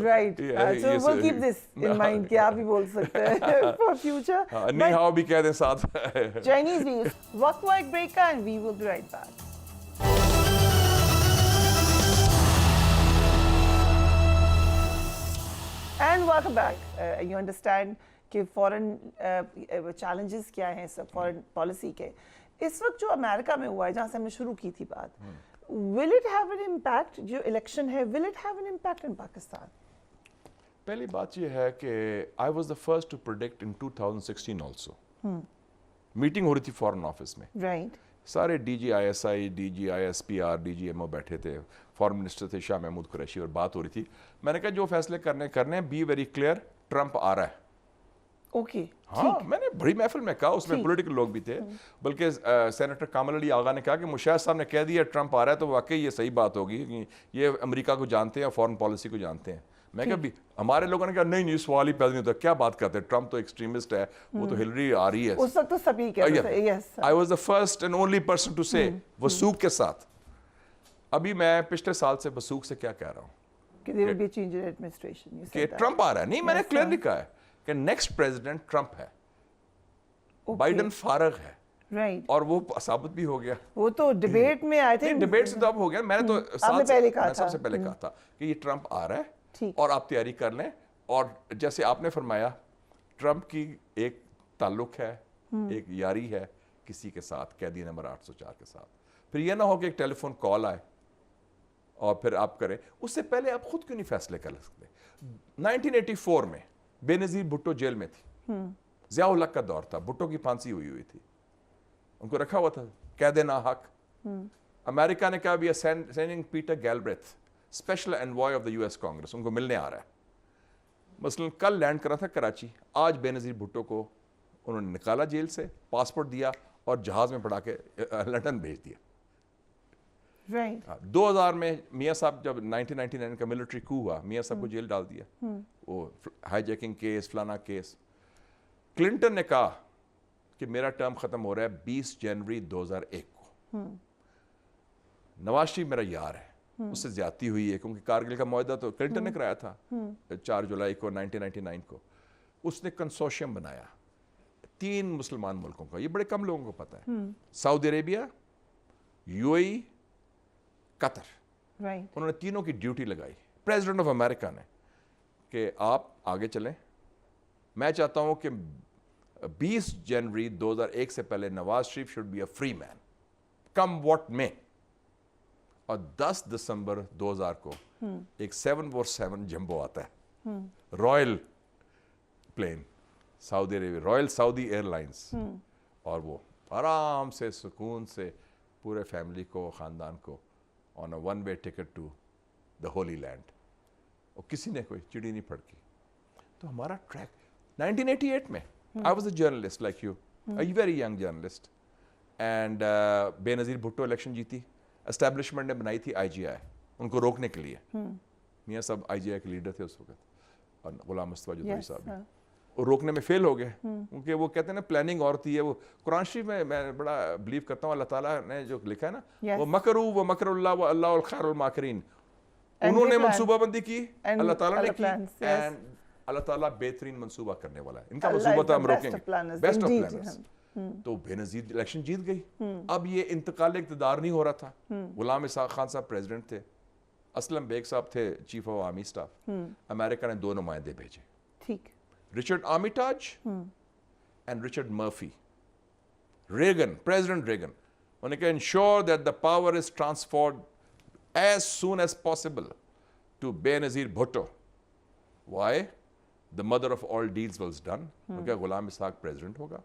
Right, so we'll keep this in mind کہ آپ بھی بول سکتے ہیں for future.
نہیں ہاؤ بھی کہہ دیں ساتھ.
Chinese views. وقت ہوا ایک بریک کا, and we will be right back. And welcome back. You understand کہ فورن چیلنجز کیا ہیں فورن پالیسی کے. اس وقت جو امریکہ میں ہوا ہے, جہاں سے ہم نے شروع کی تھی بات, will it have an impact, جو الیکشن ہے, will it have an impact in Pakistan?
پہلی بات یہ ہے کہ I was the first to predict in 2016 also. Meeting ہو رہی تھی فورن آفس میں,
Right.
سارے D G I S I, D G I S P R, D G M O بیٹھے تھے, فارن منسٹر تھے شاہ محمود قریشی, اور بات ہو رہی تھی. میں نے کہا جو فیصلے کرنے بی ویری کلیئر, ٹرمپ آ رہا ہے.
اوکے,
ہاں, میں نے بڑی محفل میں کہا, اس میں پولیٹیکل لوگ بھی تھے, بلکہ سینیٹر کامل علی آغا نے کہا کہ مشاہد صاحب نے کہہ دیا ٹرمپ آ رہا ہے, تو واقعی یہ صحیح بات ہوگی, یہ امریکہ کو جانتے ہیں, فورن پالیسی کو جانتے ہیں. میں کہا بھی ہمارے لوگوں نے کہا نہیں سوال ہی پیدا نہیں ہوتا, کیا بات کرتے ہیں, ٹرمپ تو ایکسٹریمسٹ ہے, وہ تو ہلری آ رہی ہے.
اس وقت تو سبھی کہتے تھے. Yes.
I was the first and only person to say وثوق کے ساتھ. ابھی میں پچھلے سال سے وثوق سے کیا کہہ رہا ہوں
کہ there will be a change in administration.
کہ ٹرمپ آ رہا ہے. نہیں, میں نے کلیئرلی کہا ہے کہ نیکسٹ پریزیڈنٹ ٹرمپ ہے, بائیڈن فارغ ہے.
Right.
اور وہ ثابت بھی ہو گیا.
وہ تو ڈیبیٹ میں آئے تھے,
ڈیبیٹ سے تو اب ہو گیا. میں نے تو سب سے پہلے کہا تھا کہ یہ ٹرمپ آ رہا ہے اور آپ تیاری کر لیں. اور جیسے آپ نے فرمایا, ٹرمپ کی ایک تعلق ہے, ایک یاری ہے کسی کے ساتھ, قیدی نمبر 804 کے ساتھ. پھر یہ نہ ہو کہ ایک ٹیلی فون کال آئے اور پھر آپ کریں. اس سے پہلے آپ خود کیوں نہیں فیصلے کر سکتے؟ 1984 میں بے نظیر بھٹو جیل میں تھی, ضیاء الحق کا دور تھا, بھٹو کی پھانسی ہوئی تھی, ان کو رکھا ہوا تھا قید ناحق. امریکہ نے کہا we are sending Peter Galbraith, special envoy of the US Congress, ان کو ملنے آ رہا ہے. مثلاً کل لینڈ کرا تھا کراچی, آج بے نظیر بھٹو کو انہوں نے نکالا جیل سے, پاسپورٹ دیا اور جہاز میں پڑھا کے لنڈن بھیج دیا. 2000 میں میاں صاحب جب 1999 کا ملٹری کو ہوا, میاں صاحب کو جیل ڈال دیا, وہ ہائی جیکنگ کیس فلانا کیس. کلنٹن نے کہا کہ میرا ٹرم ختم ہو رہا ہے 20 جنوری 2001 کو. نواز شریف میرا یار ہے, اس سے زیادتی ہوئی ہے کیونکہ کارگل کا معاہدہ تو کلنٹن نے کرایا تھا 4 جولائی کو 1999 کو. اس نے کنسورشیم بنایا 3 مسلمان ملکوں کا, یہ بڑے کم لوگوں کو پتہ ہے, سعودی عربیہ, UAE, قطر. انہوں نے تینوں کی ڈیوٹی لگائی پریزیڈنٹ آف امریکہ نے کہ آپ آگے چلیں. میں چاہتا ہوں کہ 20 جنوری 2001 سے پہلے Nawaz Sharif should be a free man come what may. اور 10 دسمبر 2000 کو ایک 747 جمبو آتا ہے, رائل پلین, سعودی عربیہ, رائل سعودی ایئر لائنس, اور وہ آرام سے سکون سے پورے فیملی کو, خاندان کو on a one way ticket to the holy land, اور کسی نے کوئی چڑی نہیں پھڑکی. تو ہمارا ٹریک 1988 میں I was a journalist like you, a very young journalist, and بے نظیر بھٹو الیکشن جیتی, اسٹیبلشمنٹ نے بنائی تھی IGI ان کو روکنے کے لیے. میاں صاحب IGI کے لیڈر تھے اس وقت, اور غلام مصطفیٰ جدوئی صاحب بھی, اور روکنے میں فیل ہو گئے کیونکہ وہ کہتے ہیں نا پلاننگ اور ہوتی ہے. وہ قرآن شریف میں بڑا بلیو کرتا ہوں, اللہ تعالیٰ نے جو لکھا ہے نا, وہ مکرو و مکر اللہ و اللہ الخیر الماکرین, انہوں نے منصوبہ بندی کی, اللہ تعالیٰ نے کی, and اللہ تعالیٰ بہترین منصوبہ کرنے والا ہے. ان کا منصوبہ تھا ہم روکیں گے, بیسٹ آف پلانرز. تو بے نظیر الیکشن جیت گئی. اب یہ انتقال اقتدار نہیں ہو رہا تھا. غلام اسحاق خان صاحب پریزیڈنٹ تھے, اسلم بیگ صاحب تھے چیف آف آرمی اسٹاف. امریکہ نے 2 نمائندے بھیجے,
ٹھیک,
Richard Armitage and Richard Murphy. Reagan, President Reagan, انہوں نے کہا ensure that the power is transferred as soon as possible to Benazir Bhutto. Why? The mother of all deals was done. کیونکہ غلام اسحاق president ہوگا,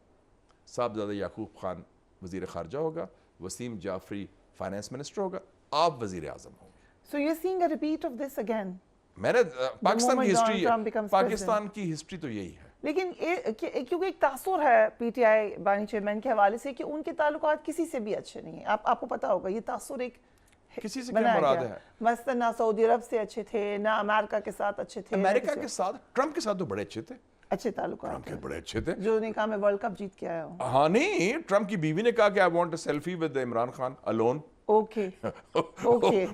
صاحبزادہ یعقوب خان وزیر خارجہ ہوگا, وسیم جعفری فائنانس منسٹر ہوگا, آپ وزیر اعظم ہوں گے.
So you're seeing a repeat of this again.
میں نے پاکستان کی ہسٹری, پاکستان کی ہسٹری تو یہی ہے.
لیکن کیونکہ ایک تاثر ہے PTI بانی چیئرمین کے حوالے سے کہ ان کے تعلقات کسی سے بھی اچھے نہیں ہیں. آپ کو پتا ہوگا یہ تاثر ایک
کسی سے کیا مراد ہے؟
مثلاً نہ سعودی عرب سے اچھے تھے, نہ امریکہ کے ساتھ اچھے تھے.
امریکہ کے ساتھ, ٹرمپ کے ساتھ تو بڑے اچھے تھے,
اچھے تعلقات,
ٹرمپ کے بڑے اچھے تھے.
جو نے کہا میں ورلڈ کپ جیت کے آیا ہوں.
ہاں نہیں, ٹرمپ کی بیوی نے کہا کہ I want a selfie with Imran Khan alone.
Okay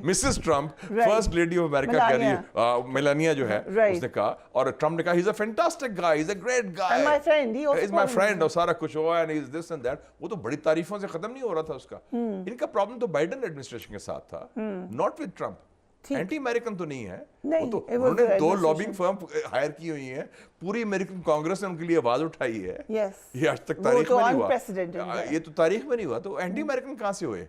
Mrs Trump, first lady of America کہہ رہی ہے, میلانیا جو ہے, اس نے کہا, اور ٹرمپ نے کہا he's a fantastic guy, he's a great guy,
my friend,
he's my friend, اور سارا کچھ ہوا, and he's this and that. وہ تو بڑی تعریفوں سے ختم نہیں ہو رہا تھا اس کا. ان کا پرابلم تو بائیڈن ایڈمنسٹریشن کے ساتھ تھا, not with Trump. Anti American تو نہیں ہے, وہ تو انہوں نے 2 لابنگ فرم ہائر کی ہوئی ہیں, پوری امریکن کانگریس نے ان کے لیے آواز اٹھائی ہے. یہ آج تک تاریخ میں نہیں ہوا, یہ تو تاریخ میں نہیں ہوا. تو اینٹی امریکن کہاں سے ہوئے؟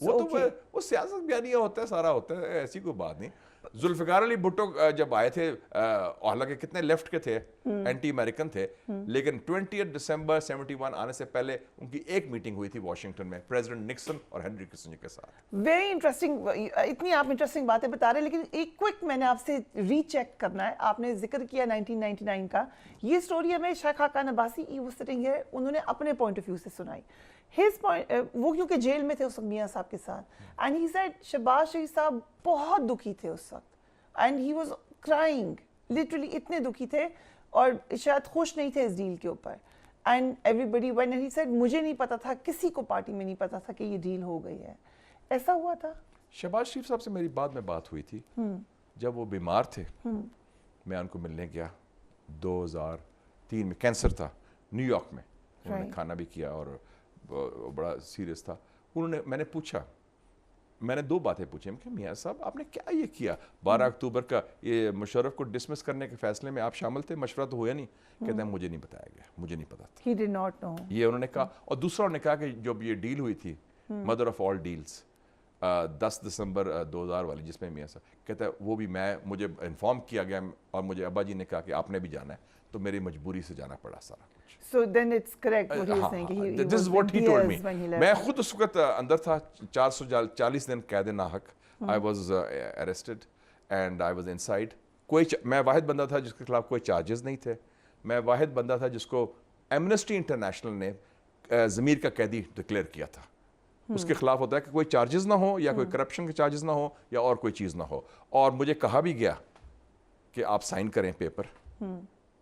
وہ تو وہ سیاست بیانیہ ہوتا ہے, سارا ہوتا ہے, ایسی کوئی بات نہیں. ذوالفقار علی بھٹو جب آئے تھے, حالانکہ کتنے لیفٹ کے تھے, اینٹی امریکن تھے, لیکن 20 دسمبر 71 آنے سے پہلے ان کی ایک میٹنگ ہوئی تھی واشنگٹن میں پریزیڈنٹ نکسن اور ہینری کسنجر کے ساتھ.
ویری انٹرسٹنگ, اتنی آپ انٹرسٹنگ باتیں بتا رہے ہیں, لیکن ایک کوئک میں نے آپ سے ری چیک کرنا ہے. آپ نے ذکر کیا 1999 کا, یہ سٹوری ہمیں شیخ Khaqan Abbasi, he was sitting here, انہوں نے اپنے پوائنٹ آف ویو سے سنائی. وہ کیونکہ جیل میں تھے اس وقت میاں صاحب کے ساتھ, اینڈ ہی سیڈ شہباز شریف صاحب بہت دکھی تھے اس وقت, and he was crying literally, اتنے دکھی تھے اور شاید خوش نہیں تھے اس ڈیل کے اوپر. And everybody when he said مجھے نہیں پتا تھا, کسی کو پارٹی میں نہیں پتا تھا کہ یہ ڈیل ہو گئی ہے. ایسا ہوا تھا؟
شہباز شریف صاحب سے میری بعد میں بات ہوئی تھی, جب وہ بیمار تھے, میں ان کو ملنے گیا 2003 میں, کینسر تھا نیو یارک میں, انہوں نے کھانا بھی کیا اور بڑا سیریس تھا. میں نے پوچھا, میں نے 2 باتیں پوچھی کہ میاں صاحب آپ نے کیا یہ کیا 12 اکتوبر کا, یہ مشرف کو ڈسمس کرنے کے فیصلے میں آپ شامل تھے, مشورہ تو ہوا نہیں؟ کہتے ہیں مجھے نہیں بتایا گیا, مجھے نہیں پتا تھا.
He did not know.
یہ انہوں نے کہا. اور دوسرا انہوں نے کہا کہ جب یہ ڈیل ہوئی تھی, مدر آف آل ڈیلز, 10 دسمبر 2000 والی, جس میں میاں صاحب کہتا ہے وہ بھی مجھے انفارم کیا گیا, اور مجھے ابا جی نے کہا کہ آپ نے بھی جانا ہے, تو میری مجبوری سے جانا پڑا سارا کچھ.
So then it's correct what he was saying. He
This is
was
what he
with
told
tears
me.
when he left.
میں خود اس وقت اندر تھا, 440 دن قید ناحق. I was arrested and I was inside. میں واحد بندہ تھا جس کے خلاف کوئی چارجز نہیں تھے. میں واحد بندہ تھا جس کو ایمنسٹی انٹرنیشنل نے ضمیر کا قیدی ڈکلیئر کیا تھا. اس کے خلاف ہوتا ہے کہ کوئی چارجز نہ ہو, یا کوئی کرپشن کے چارجز نہ ہو, یا اور کوئی چیز نہ ہو. اور مجھے کہا بھی گیا کہ آپ سائن کریں پیپر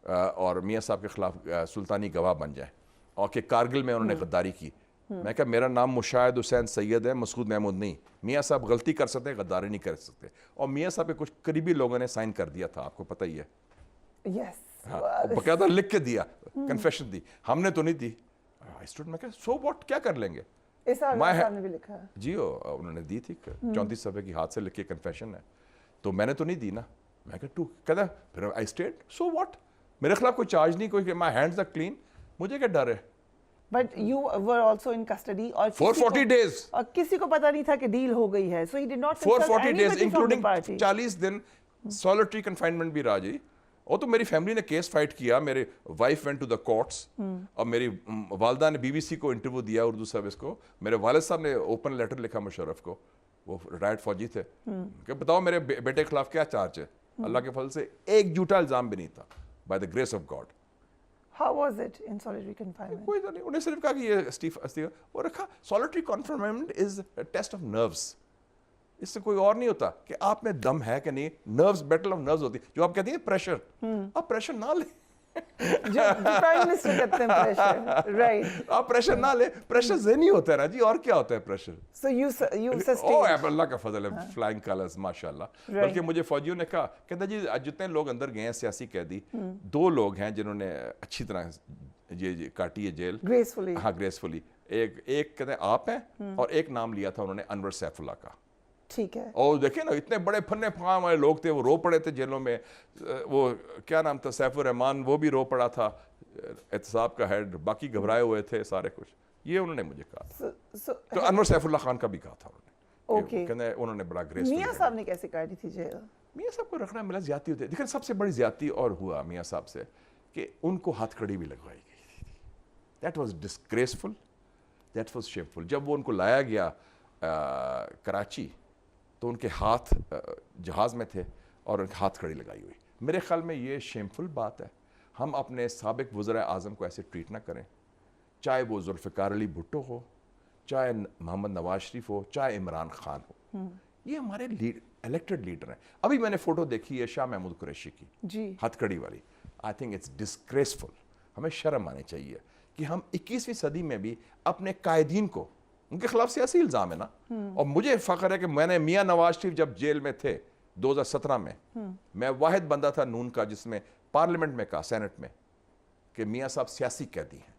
اور میاں صاحب کے خلاف سلطانی گواہ بن جائیں, اور کہ کارگل میں انہوں نے غداری کی. میں کہا میرا نام مشاہد حسین سید ہے, مسعود محمود نہیں. میاں صاحب غلطی کر سکتے ہیں, غداری نہیں کر سکتے. اور میاں صاحب کے کچھ قریبی لوگوں نے سائن کر دیا تھا, آپ کو پتہ ہی ہے.
Yes.
ہاں, باقاعدہ لکھ کے دیا, کنفیشن دی. ہم نے تو نہیں دی. میں کہا سو واٹ, کیا کر لیں گے.
صاحب نے بھی لکھا ہے
جی, انہوں نے دی تھی 34 صفحے کی, ہاتھ سے لکھ کے کنفیشن ہے. تو میں نے تو نہیں دی نا. میں کہا کہتا پھر آئی اسٹیٹ, سو واٹ, میرے خلاف کوئی چارج نہیں, کوئی مائی ہینڈز آر کلین, مجھے کیا ڈر ہے.
But you were also in custody اور
440 days.
اور کسی کو پتا نہیں تھا کہ ڈیل ہو گئی ہے. So he did not consult
440 days
anybody from the
including
party.
40 then solitary confinement بھی رہا جی. اور تو میری فیملی نے کیس فائٹ کیا, میرے wife went to the courts, اور میری والدہ نے BBC کو انٹرویو دیا, اردو سروس کو. میرے والد صاحب نے اوپن لیٹر لکھا مشرف کو, وہ ریٹائرڈ فوجی تھے, کہ بتاؤ میرے بیٹے کے خلاف کیا چارج ہے. اللہ کے فضل سے ایک جھوٹا الزام بھی نہیں تھا, by the grace of God.
How was it in solitary confinement?
کوئی تو نہیں, انہیں صرف کہا کہ یہ استعفیٰ, اور رکھا solitary confinement is a test of nerves. اس سے کوئی اور نہیں ہوتا کہ آپ میں دم ہے کہ نہیں. نروز, بیٹل آف نروز ہوتی, جو آپ کہتی ہیں پریشر, آپ پریشر نہ لیں.
جو پرائم منسٹر کہتے ہیں پریشر, رائٹ.
آپ پریشر نہ لیں, پریشر ذہنی ہوتا ہے نا جی, اور کیا ہوتا ہے پریشر.
So you sustained.
اوہ اللہ کا فضل ہے, فلائنگ کلرز ماشاء اللہ. بلکہ مجھے فوجیوں نے کہا, کہتا جی جتنے لوگ اندر گئے ہیں سیاسی قیدی, 2 لوگ ہیں جنہوں نے اچھی طرح یہ کاٹی ہے جیل
gracefully.
ہاں گریسفلی. ایک کہتے ہیں آپ ہیں, اور ایک نام لیا تھا انہوں نے انور سیف اللہ کا.
ٹھیک ہے.
اور دیکھیں نا, اتنے بڑے پھنے پھام والے لوگ تھے, وہ رو پڑے تھے جیلوں میں. وہ کیا نام تھا, سیف الرحمان, وہ بھی رو پڑا تھا, احتساب کا ہیڈ. باقی گھبرائے ہوئے تھے سارے کچھ. یہ انہوں نے مجھے کہا. تو انور سیف اللہ خان کا بھی کہا تھا انہوں نے, کہنے انہوں نے بڑا گریس.
میاں صاحب نے کیسے کاٹی تھی جیل؟
میاں صاحب کو رکھنا ملا زیادتی ہوتی ہے. دیکھیں سب سے بڑی زیادتی اور ہوا میاں صاحب سے کہ ان کو ہاتھ کڑی بھی لگوائی گئی تھی. That was disgraceful, that was shameful. جب وہ ان کو لایا گیا کراچی, تو ان کے ہاتھ جہاز میں تھے اور ان کے ہاتھ کھڑی لگائی ہوئی. میرے خیال میں یہ شیمفل بات ہے. ہم اپنے سابق وزراء اعظم کو ایسے ٹریٹ نہ کریں, چاہے وہ ذوالفقار علی بھٹو ہو, چاہے محمد نواز شریف ہو, چاہے عمران خان ہو. یہ ہمارے الیکٹڈ لیڈر ہیں. ابھی میں نے فوٹو دیکھی ہے شاہ محمود قریشی کی,
جی,
ہتھ کڑی والی. I think it's disgraceful. ہمیں شرم آنی چاہیے کہ ہم 21ویں صدی میں بھی اپنے قائدین کو, ان کے خلاف سیاسی الزام ہے نا. اور مجھے فخر ہے کہ میں نے میاں نواز شریف جب جیل میں تھے 2017 میں واحد بندہ تھا نون کا جس میں پارلیمنٹ میں کہا, سینٹ میں, کہ میاں صاحب سیاسی قیدی ہیں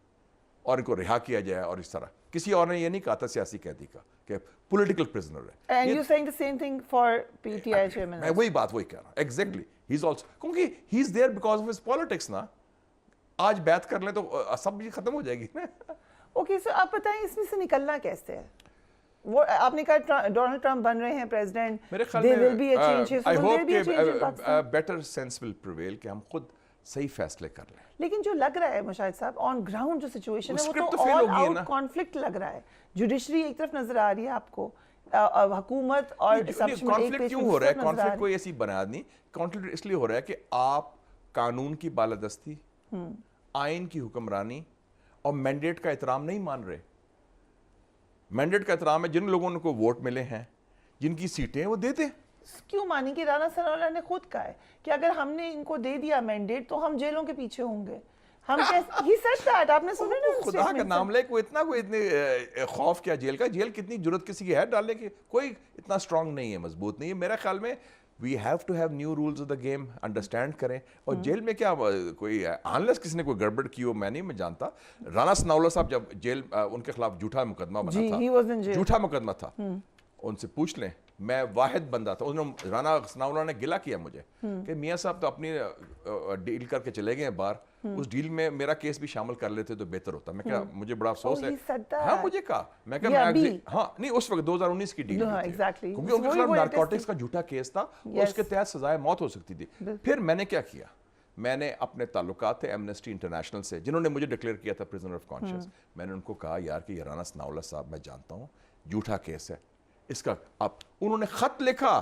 اور ان کو رہا کیا جائے. اور اس طرح کسی اور نے یہ نہیں کہا تھا سیاسی قیدی کا, کہ پولیٹیکل پرزنر ہے.
And you saying the same thing for PTI chairman?
میں وہی کہہ رہا ہوں. ایگزیکٹلی, ہی از آلسو, کیونکہ he is there because of his politics نا. آج بات کر لیں تو سب بھی ختم ہو جائے گی نا.
اوکے, سو آپ بتائیں اس میں سے نکلنا کیسے ہے؟ وہ آپ نے کہا ڈونلڈ ٹرمپ بن رہے ہیں پریزیڈنٹ,
میرے خیال
there will be a change.
I hope کہ better sense will prevail کہ ہم خود صحیح فیصلے کر لیں.
لیکن جو لگ رہا ہے مشاہد صاحب, آن گراؤنڈ جو سچویشن ہے وہ
تو
تو
fail
آل
ہو گئی ہے نا.
آؤٹ کانفلکٹ لگ رہا ہے. جوڈیشری ایک طرف نظر آ رہی ہے آپ کو, حکومت اور
کانفلکٹ کیوں ہو رہا ہے؟ کانفلکٹ کوئی ایسی بنیاد نہیں. کانفلکٹ اس لیے ہو رہا ہے کہ آپ قانون کی بالادستی, آئین کی حکمرانی اور مینڈیٹ کا احترام نہیں مان رہے. مینڈیٹ کا احترام ہے جن لوگوں کو ووٹ ملے ہیں, جن کی سیٹیں ہیں, وہ دیتے ہیں.
کیوں مانی کہ رانا ثناءاللہ نے خود کہا ہے کہ اگر ہم نے ان کو دے دیا مینڈیٹ تو ہم جیلوں کے پیچھے ہوں گے. ہم ہی سچ دیٹ, آپ نے سنا نا
خدا کا نام لے, کوئی اتنے خوف کیا جیل کا. جیل کتنی جرت کسی کی ہے ڈالنے کی, کوئی اتنا اسٹرانگ نہیں ہے, مضبوط نہیں ہے. میرے خیال میں we have to have new rules of the game, understand کریں. اور جیل میں کیا کوئی انلیس کسی نے کوئی گڑبڑ کی ہو, میں جانتا. رانا ثناءاللہ صاحب جب جیل, ان کے خلاف جھوٹا مقدمہ بنا تھا, جھوٹا مقدمہ تھا, ان سے پوچھ لیں. میں واحد بندہ تھا. انہوں نے رانا ثناءاللہ نے گلہ کیا مجھے کہ میاں صاحب تو اپنی ڈیل کر کے چلے گئے باہر, اس ڈیل میں میرا کیس بھی شامل کر لیتے تو بہتر ہوتا. میں کہا مجھے بڑا افسوس ہے. ہاں مجھے کہا, میں کہا ہاں نہیں, اس وقت 2019 کی ڈیل کیونکہ ان کے خلاف نارکوٹکس کا جھوٹا کیس تھا, اس کے تحت سزائے موت ہو سکتی تھی. پھر میں نے کیا کیا, میں نے اپنے تعلقات تھے ایمنسٹی انٹرنیشنل سے جنہوں نے مجھے ڈکلیئر کیا تھا پرزنر آف کانشیس. میں نے ان کو کہا یار کہ یہ رانا ثناء اللہ صاحب میں جانتا ہوں جھوٹا کیس ہے اس کا. انہوں نے خط لکھا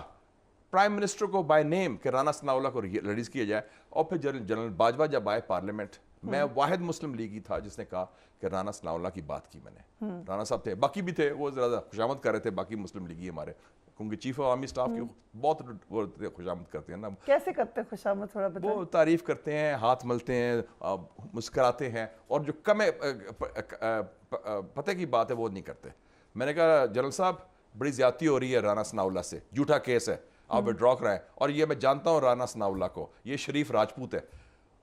پرائم منسٹر کو بائی نیم کہ رانا ثناء اللہ کو ریلیز کیا جائے. اور پھر جنرل باجوہ جب آئے پارلیمنٹ, میں واحد مسلم لیگی تھا جس نے کہا کہ رانا ثناء اللہ کی بات کی میں نے. رانا صاحب تھے, باقی بھی تھے, وہ زیادہ خوشامد کر رہے تھے باقی مسلم لیگی ہمارے, کیونکہ چیف آف آرمی اسٹاف کی بہت خوشامد کرتے ہیں نا.
کیسے کرتے ہیں خوشامد, تھوڑا بتائیں.
وہ تعریف کرتے ہیں, ہاتھ ملتے ہیں, مسکراتے ہیں, اور جو کم پتہ کی بات ہے وہ نہیں کرتے. میں نے کہا جنرل صاحب بڑی زیادتی ہو رہی ہے رانا ثناء اللہ سے, جھوٹا کیس ہے, آپ وڈرا کرائیں, اور یہ میں جانتا ہوں رانا ثناء اللہ کو, یہ شریف راجپوت ہے.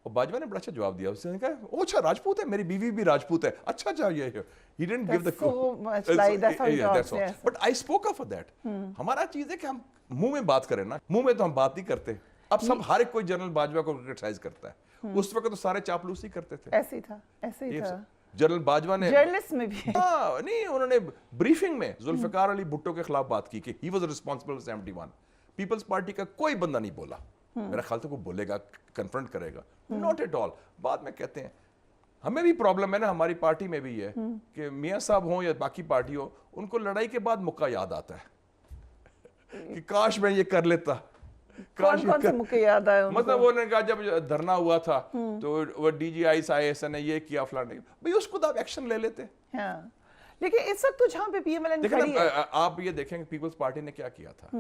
اور باجوہ نے بڑا اچھا جواب دیا, اس نے کہا او اچھا راجپوت ہے, میری بیوی بھی راجپوت ہے, اچھا اچھا یہ he didn't give the
That's so much like that's how he talks, yes.
but I spoke up for that. ہمارا چیز ہے کہ ہم منہ میں بات کریں نا, منہ میں تو ہم بات نہیں کرتے. اب سب ہر ایک کوئی جنرل باجوہ کو کرٹیسائز کرتا ہے, اس وقت تو سارے چاپلوسی کرتے تھے.
ایسے ہی تھا
جنرل باجوہ نے
جرنلسٹ میں بھی
نہیں, انہوں نے بریفنگ میں ذوالفقار علی بھٹو کے خلاف بات کی کہ he was responsible for 71. Peoples Party کا کوئی بندہ نہیں بولا, میرا خیال تو وہ بولے گا, کنفرنٹ کرے گا, ناٹ ایٹ آل. بعد میں کہتے ہیں ہمیں بھی پرابلم ہے نا, ہماری پارٹی میں بھی ہے کہ میاں صاحب ہوں یا باقی پارٹی ہو, ان کو لڑائی کے بعد مکہ یاد آتا ہے کہ کاش میں یہ کر لیتا.
کون سے موقع یاد آئے؟
مطلب وہ نے کہا جب دھرنا ہوا تھا تو وہ ڈی جی آئی IAS نے یہ کیا فلاں, بھئی اس کو آپ ایکشن لے لیتے.
ہاں لیکن اس وقت تو جہاں پہ پی ایم ایل این کھڑی ہے,
آپ یہ دیکھیں کہ پیپلز پارٹی نے کیا کیا تھا.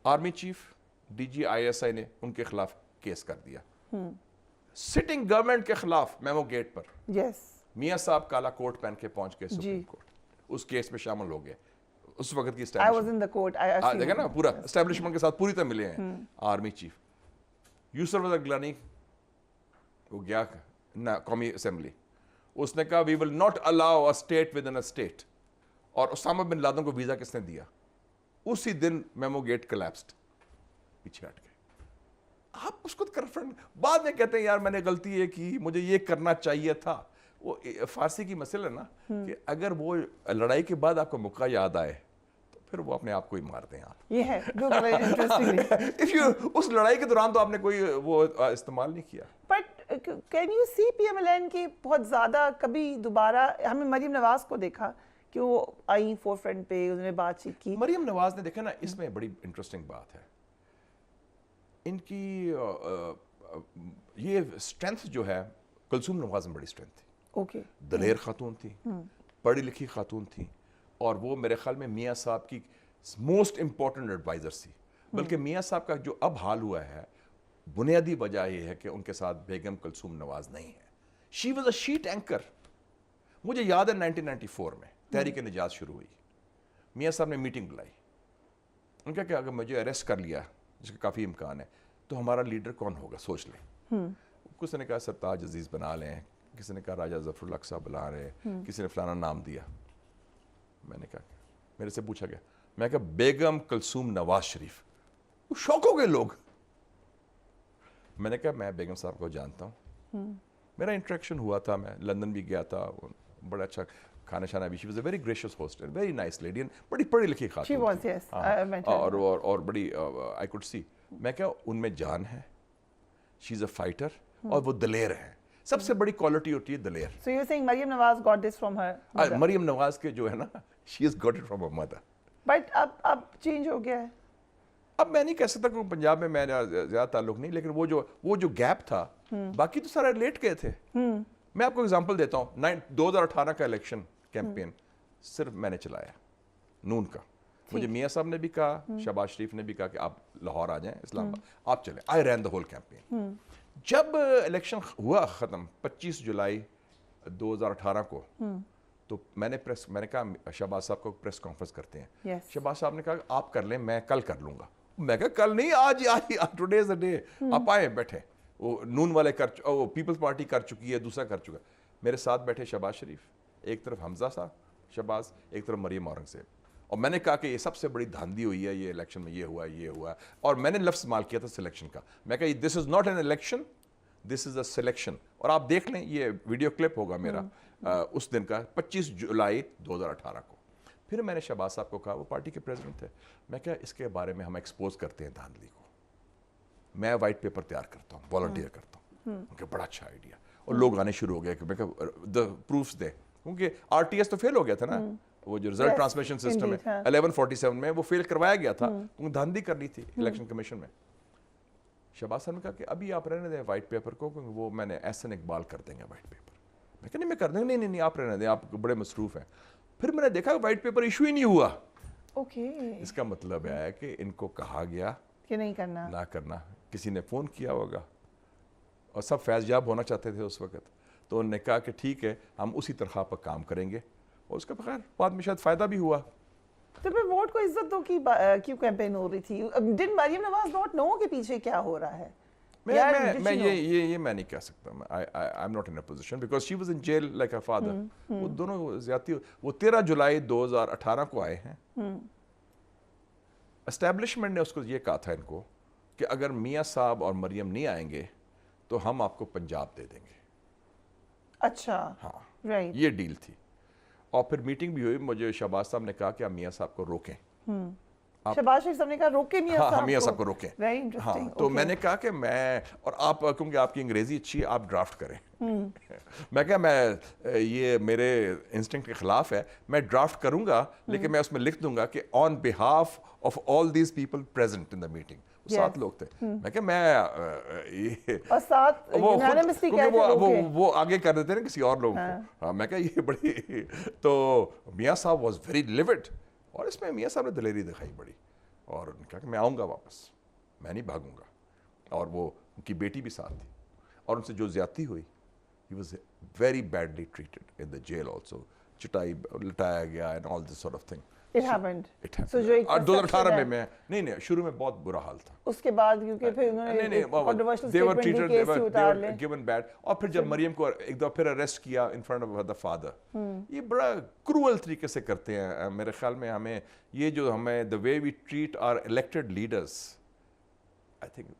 آرمی چیف DG ISI نے ان کے خلاف کیس کر دیا, سٹنگ گورنمنٹ کے خلاف میمو گیٹ پر.
یس,
میاں صاحب کالا کوٹ پہن کے پہنچ گئے سپریم کورٹ, اس کیس میں شامل ہو گئے. اس وقت کی
I was in the court.
دیکھیں نا پورا اسٹیبلشمنٹ کے ساتھ پوری طرح ملے ہیں. آرمی چیف یوسف رضا گیلانی وہ گیا قومی اسمبلی, اس نے کہا we will not allow a state within a state. اور اسامہ بن لادن کو ویزا کس نے دیا؟ اسی دن میمو گیٹ کلیپسڈ, پیچھے ہٹ گئے. آپ اس کو کنفرنٹ, بعد میں کہتے ہیں یار میں نے غلطی یہ کی, مجھے یہ کرنا چاہیے تھا. وہ فارسی کی مسئلہ ہے نا کہ اگر وہ لڑائی کے بعد آپ کو موقع یاد آئے تو پھر وہ اپنے آپ کو ہی مار دیں. آپ
یہ ہے جو بڑا انٹرسٹنگ,
اس لڑائی کے دوران تو آپ نے کوئی وہ استعمال نہیں کیا.
But can you see P M L N کی بہت زیادہ کبھی دوبارہ, ہمیں مریم نواز کو دیکھا کہ وہ آئی فور فرنٹ پہ, انہوں نے بات چیت کی.
مریم نواز نے دیکھا نا, اس میں بڑی انٹرسٹنگ بات ہے, ان کی یہ اسٹرینتھ جو ہے, کلثوم نواز میں بڑی اسٹرینتھ تھی.
اوکے,
دلیر خاتون تھی, پڑھی لکھی خاتون تھی, اور وہ میرے خیال میں میاں صاحب کی موسٹ امپورٹنٹ ایڈوائزر تھی. بلکہ میاں صاحب کا جو اب حال ہوا ہے, بنیادی وجہ یہ ہے کہ ان کے ساتھ بیگم کلثوم نواز نہیں ہے. She was a sheet anchor. مجھے یاد ہے 1994 میں تحریک نجات شروع ہوئی, میاں صاحب نے میٹنگ بلائی, ان کا کہ اگر مجھے اریسٹ کر لیا, جس کا کافی امکان ہے, تو ہمارا لیڈر کون ہوگا, سوچ لیں. کسی نے کہا سرتاج عزیز بنا لیں, کسی نے کہا راجہ ظفر الحق صاحب بلا رہے, کسی نے فلانا نام دیا. میں نے کہا, میرے سے پوچھا گیا, میں کہا بیگم کلثوم نواز شریف. وہ شوق ہو گئے لوگ. میں نے کہا میں بیگم صاحب کو جانتا ہوں, میرا انٹریکشن ہوا تھا, میں لندن بھی گیا تھا, بڑا اچھا کھانا شانا بھی. She was a very gracious host, very nice lady, بڑی پڑھی لکھی خاتون, اور بڑی آئی کوڈ سی. میں کہا ان میں جان ہے, شی از اے فائٹر, اور وہ دلیر ہے. سب سے بڑی کوالٹی ہوتی ہے دلیر.
So you're saying Maryam Nawaz got this from her mother?
Maryam Nawaz کے جو ہے نا, she has got it from her mother.
But اب چینج ہو گیا ہے.
اب میں نہیں کہہ سکتا کہ پنجاب میں میرا زیادہ تعلق نہیں, لیکن وہ جو گیپ تھا, باقی تو سارے لیٹ گئے تھے. میں آپ کو اگزامپل دیتا ہوں, 2018 کا الیکشن کیمپین صرف میں نے چلایا, نون کا. مجھے میاں صاحب نے بھی کہا, شہباز شریف نے بھی کہا کہ آپ لاہور آ جائیں, اسلام آباد, آپ چلیں. I ran the whole campaign. جب الیکشن ہوا ختم 25 جولائی 2018 کو, تو میں نے کہا شہباز صاحب کو پریس کانفرنس کرتے ہیں. شہباز صاحب نے کہا آپ کر لیں, میں کل کر لوں گا. میں کہا کل نہیں, آج ٹوڈے از اے ڈے, آپ آئے بیٹھے. وہ نون والے وہ پیپلز پارٹی کر چکی ہے, دوسرا کر چکا. میرے ساتھ بیٹھے شہباز شریف, ایک طرف حمزہ صاحب شہباز, ایک طرف مریم اورنگزیب. اور میں نے کہا کہ یہ سب سے بڑی دھاندلی ہوئی ہے, یہ الیکشن میں یہ ہوا. اور میں نے لفظ استعمال کیا تھا سلیکشن کا. میں کہا this is not an election, this is a selection. اور آپ دیکھ لیں, یہ ویڈیو کلپ ہوگا میرا اس دن کا, 25 جولائی 2018 کو. پھر میں نے شہباز صاحب کو کہا, وہ پارٹی کے پریزیڈنٹ تھے, میں کہا اس کے بارے میں ہم ایکسپوز کرتے ہیں دھاندلی کو. میں وائٹ پیپر تیار کرتا ہوں, والنٹیئر کرتا ہوں. کہ بڑا اچھا آئیڈیا. اور لوگ آنے شروع ہو گئے کہ میں کہ پروفس دے, کیونکہ RTS تو فیل ہو گیا تھا نا, وہ جو رزلٹ ٹرانسمیشن سسٹم ہے 1147 میں وہ فیل کروایا گیا تھا, کیونکہ دھاندلی کرنی تھی الیکشن کمیشن میں. شہباز صاحب نے کہا کہ ابھی آپ رہنے دیں وائٹ پیپر کو, کیونکہ وہ میں نے احسن اقبال کر دیں گے وائٹ پیپر. میں کہا نہیں میں کر دیں گے, نہیں آپ رہنے دیں, آپ بڑے مصروف ہیں. پھر میں نے دیکھا کہ وائٹ پیپر ایشو ہی نہیں ہوا. اس کا مطلب ہے کہ ان کو کہا گیا
کہ نہیں کرنا,
نہ کرنا. کسی نے فون کیا ہوگا, اور سب فیض یاب ہونا چاہتے تھے اس وقت, تو انہوں نے کہا کہ ٹھیک ہے ہم اسی تنخواہ پر کام کریں گے, اور اس کا بغیر بعد میں شاید فائدہ بھی ہوا.
تو پھر ووٹ کو عزت دو کی کیوں کیمپین ہو رہی تھی؟ Done Maryam Nawaz not know کے پیچھے کیا ہو رہا ہے؟
میں یہ میں نہیں کہہ سکتا. I am not in a position because she was in jail like her father. وہ دونوں زیادتی, وہ 13 جولائی 2018 کو آئے ہیں. اسٹیبلشمنٹ نے اس کو یہ کہا تھا ان کو کہ اگر میاں صاحب اور مریم نہیں آئیں گے تو ہم آپ کو پنجاب دے دیں گے.
اچھا,
ہاں
رائٹ,
یہ ڈیل تھی. اور پھر میٹنگ بھی ہوئی, مجھے شہباز صاحب نے کہا کہ آپ میاں صاحب کو روکیں.
شہباز شریف صاحب نے کہا روکے میاں صاحب کو.
ہاں میاں صاحب کو روکیں. ہاں تو میں نے کہا کہ میں, اور آپ کیونکہ آپ کی انگریزی اچھی ہے, آپ ڈرافٹ کریں. میں کہا میں یہ میرے انسٹنکٹ کے خلاف ہے, میں ڈرافٹ کروں گا لیکن میں اس میں لکھ دوں گا کہ on behalf of all these people present in the meeting. 7 لوگ تھے. میں کہ میں
اور 7 unanimously کہتے ہیں
وہ آگے کر دیتے ہیں کسی اور لوگوں کو. ہاں میں کہا یہ بڑی, تو میاں صاحب واز ویری لیوڈ, اور اس میں میاں صاحب نے دلیری دکھائی بڑی, اور ان کہا کہ میں آؤں گا واپس, میں نہیں بھاگوں گا. اور وہ ان کی بیٹی بھی ساتھ تھی, اور ان سے جو زیادتی ہوئی, he was very badly treated in the jail also. چٹائی لٹایا گیا and all this sort of thing.
It happened.
It happened.
So جو ایک
2018 میں نہیں شروع میں بہت برا حال تھا.
اس کے بعد کیونکہ پھر انہوں نے controversial statement دی کیس سے اتار لے.
given bad. اور پھر جب مریم کو ایک دفعہ پھر اریسٹ کیا in front of the father. یہ بڑا cruel طریقے سے کرتے ہیں. میرے خیال میں ہمیں یہ جو ہمیں the way we treat our elected leaders, I think.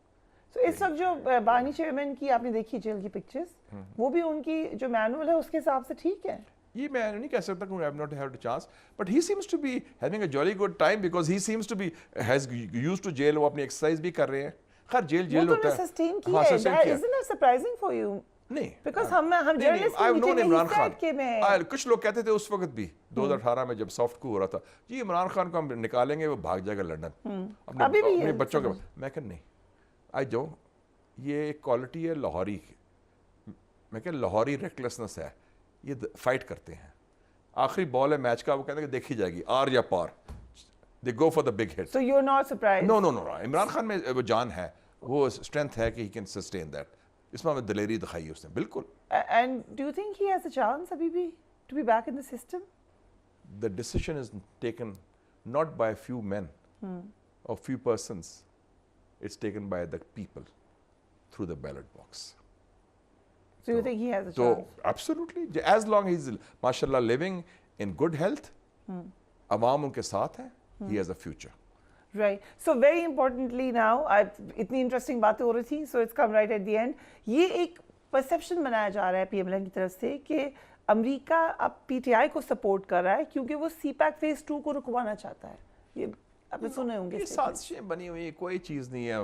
تو اس وقت جو بانی چیئرمین کی آپ نے دیکھی جیل کی پکچرز, وہ بھی ان کی جو مینول ہے اس کے حساب سے ٹھیک ہے.
یہ میں نہیں کہہ سکتا کہ I have not had a chance, but he seems to be having a jolly good time because he seems to be has used to jail. وہ اپنی ایکسرسائز بھی کر رہے ہیں. خیر جیل ہوتا ہے.
سسٹین کی ہے. Isn't it surprising for you?
نہیں
because ہم جرنلسٹ کی میٹنگ میں ہی سیٹ کے میں
کچھ لوگ کہتے تھے اس وقت بھی 2018 میں جب سافٹ کو ہو رہا تھا, جی عمران خان کو ہم نکالیں گے, وہ بھاگ جائے گا لندن اپنے بچوں کے. میں کہ نہیں, آئی جو یہ ایک کوالٹی ہے لاہوری کی. میں کہ لاہوری ریکلیسنس ہے, یہ فائٹ کرتے ہیں. آخری بال ہے میچ کا, وہ کہتے ہیں کہ دیکھی جائے گی آر یا پار, they go for the big hit.
So you're not surprised?
No, Imran Khan میں وہ جان ہے, وہ اسٹرینتھ ہے کہ he can sustain that. اس میں دلیری دکھائی ہے اس نے بالکل.
And do you think he has a chance ابھی بھی to be back in the system?
The decision is taken not by a few men or few persons. It's taken by the people through the ballot box.
So you think he has a
So
chance?
absolutely, as long as he's mashallah living in good health, عوام ان کے ساتھ ہیں, he has a future.
Right. So very importantly now, اتنی interesting باتیں ہو رہی تھی, so it's come right at the end. یہ ایک پرسیپشن بنایا جا رہا ہے پی ایم ایل این کی طرف سے کہ امریکہ اب پی ٹی آئی کو سپورٹ کر رہا ہے کیونکہ وہ سی پیک فیز 2 کو رکوانا چاہتا ہے. یہ آپ نے سنے ہوں گے.
یہ سازشیں بنی ہوئی, کوئی چیز نہیں ہے.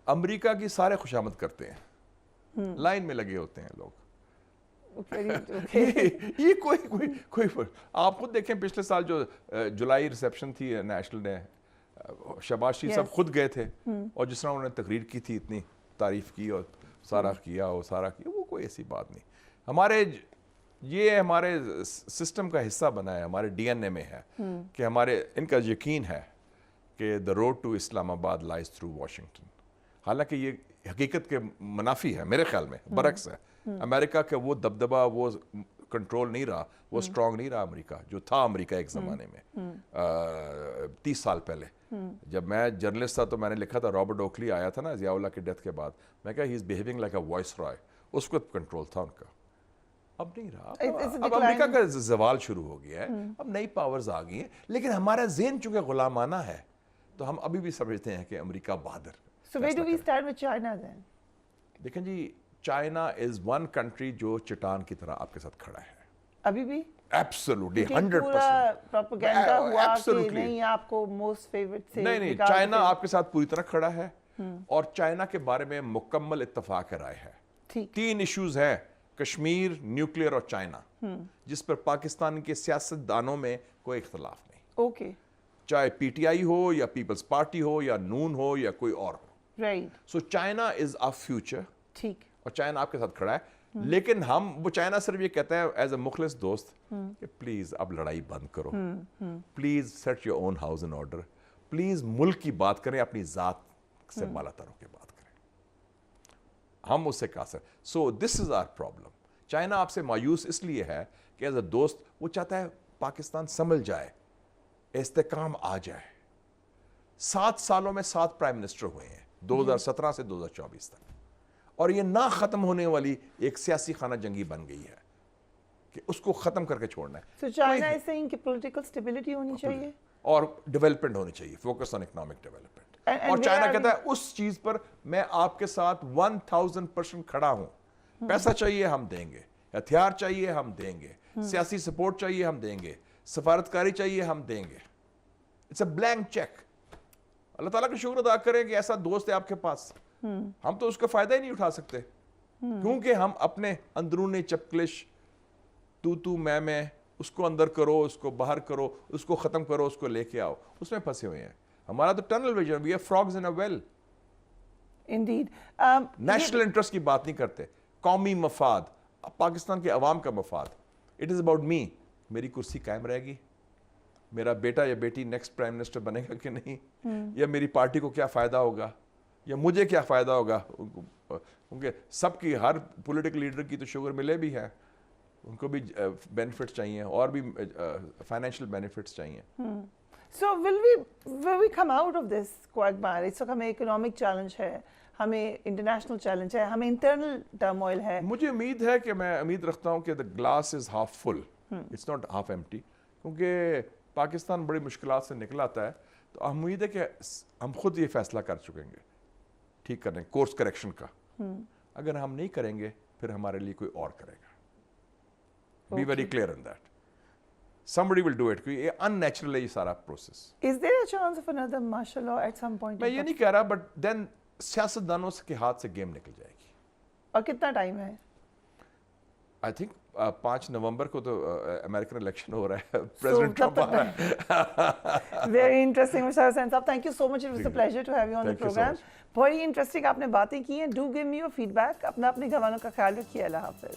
امریکہ کی سارے خوشامد کرتے ہیں, لائن میں لگے ہوتے ہیں لوگ. یہ کوئی آپ خود دیکھیں پچھلے سال جو جولائی ریسیپشن تھی نیشنل نے, شہباز شریف صاحب خود گئے تھے, اور جس طرح انہوں نے تقریر کی تھی, اتنی تعریف کی اور سارا کیا, وہ کوئی ایسی بات نہیں. یہ ہمارے سسٹم کا حصہ بنا ہے, ہمارے ڈی این اے میں ہے کہ ہمارے ان کا یقین ہے کہ دا روڈ ٹو اسلام آباد لائز تھرو واشنگٹن. حالانکہ یہ حقیقت کے منافی ہے میرے خیال میں, برعکس ہے. امریکہ کا وہ دبدبہ, وہ کنٹرول نہیں رہا, وہ اسٹرانگ نہیں رہا امریکہ جو تھا امریکہ ایک زمانے میں 30 سال پہلے. جب میں جرنلسٹ تھا تو میں نے لکھا تھا, رابرٹ اوکلی آیا تھا نا ضیاء اللہ کی ڈیتھ کے بعد, میں کہا ہی از بیہیونگ لائک اے وائس رائے. اس وقت کنٹرول تھا ان کا, اب نہیں رہا. اب امریکہ کا زوال شروع ہو گیا ہے, اب نئی پاورز آ گئی ہیں, لیکن ہمارا ذہن چونکہ غلامانہ ہے تو ہم ابھی بھی سمجھتے ہیں کہ امریکہ بہادر.
So where do we stand with China then?
دیکھیں جی, چائنا از ون کنٹری جو چٹان کی طرح آپ کے ساتھ کھڑا ہے
ابھی بھی.
ایبسولوٹلی 100%.
پورا پروپیگنڈا ہوا کہ نہیں آپ کو موسٹ فیورٹ سے.
نہیں, چائنا آپ کے ساتھ پوری طرح کھڑا ہے. اور چائنا کے بارے میں مکمل اتفاق رائے ہے.
ٹھیک.
3 ایشوز ہیں: کشمیر، نیوکلیئر اور چائنا، جس پر پاکستان کے سیاست دانوں میں کوئی اختلاف نہیں.
اوکے.
چاہے پی ٹی آئی ہو یا پیپلز پارٹی ہو یا نون ہو یا کوئی اور ہو.
Right.
So China is a future.
ٹھیک.
اور چائنا آپ کے ساتھ کھڑا ہے. لیکن وہ چائنا صرف یہ کہتا ہے ایز اے مخلص دوست کہ پلیز اب لڑائی بند کرو، please set your own house in order, please ملک کی بات کریں، اپنی ذات سے بالا تر ہو کے بات کریں. ہم اس سے کہا سکتے. سو دس از آر پرابلم. چائنا آپ سے مایوس اس لیے ہے کہ ایز اے دوست وہ چاہتا ہے پاکستان سنبھل جائے، استحکام آ جائے. 7 سالوں میں 7 پرائم منسٹر ہوئے ہیں 2017 سے 2024 تک، اور یہ نہ ختم ہونے والی ایک سیاسی خانہ جنگی بن گئی ہے کہ اس کو ختم کر کے چھوڑنا ہے.
So China is saying کہ political stability ہونی چاہیے
اور ڈیولپمنٹ ہونی چاہیے، focus on economic development.
And
اور چائنا
where are
کہتا ہے اس چیز پر میں آپ کے ساتھ 1000% کھڑا ہوں. پیسہ چاہیے ہم دیں گے، ہتھیار چاہیے ہم دیں گے، سیاسی سپورٹ چاہیے ہم دیں گے، سفارتکاری چاہیے ہم دیں گے. It's a blank cheque. اللہ تعالیٰ کا شکر ادا کریں کہ ایسا دوست ہے آپ کے پاس. ہم تو اس کا فائدہ ہی نہیں اٹھا سکتے کیونکہ ہم اپنے اندرونی چپکلش تو میں اس کو اندر کرو، اس کو باہر کرو، اس کو ختم کرو، اس کو لے کے آؤ، اس میں پھنسے ہوئے ہیں. ہمارا تو tunnel vision, we are frogs in a well.
Indeed.
National interest کی بات نہیں کرتے، قومی مفاد، پاکستان کے عوام کا مفاد. It is about me. میری کرسی قائم رہے گی، میرا بیٹا یا بیٹی نیکسٹ پرائم منسٹر بنے گا کہ نہیں، یا میری پارٹی کو کیا فائدہ ہوگا، یا مجھے کیا فائدہ ہوگا. کیونکہ سب کی، ہر پولیٹیکل لیڈر کی تو شوگر ملے بھی ہے، ان کو بھی بینیفٹس چاہیے اور بھی فائنینشیل بینیفٹس چاہیے.
So will we come out of this quagmire? اس وقت ہمیں اکنامک چیلنج ہے، ہمیں انٹرنیشنل چیلنج ہے، ہمیں انٹرنل ٹرموائل ہے.
مجھے امید ہے کہ میں امید رکھتا ہوں کہ the glass is half full, it's not half empty. کیونکہ پاکستان بڑی مشکلات سے نکل آتا ہے، تو امید ہے کہ ہم خود یہ فیصلہ کر چکیں گے ٹھیک کرنے، کورس کریکشن کا. اگر ہم نہیں کریں گے پھر ہمارے لیے کوئی اور کرے گا. Be very clear on that. Somebody will do it. کیونکہ یہ unnatural ہے یہ سارا process.
Is there a chance of another martial law at some point?
میں یہ نہیں کہہ رہا، بٹ دین سیاست دانوں کے ہاتھ سے گیم نکل جائے گی.
اور کتنا ٹائم ہے؟
آئی تھنک 5 نومبر کو تو امریکن الیکشن ہو رہا ہے، پریزیڈنٹ ٹرمپ آ رہا ہے.
Very interesting, Mr. Hussain صاحب. Thank you so much. It was a pleasure to have you on the program. بڑی انٹرسٹنگ آپ نے باتیں کی ہیں. Do give me your feedback. اپنے گھرانوں کا خیال رکھیے. اللہ حافظ.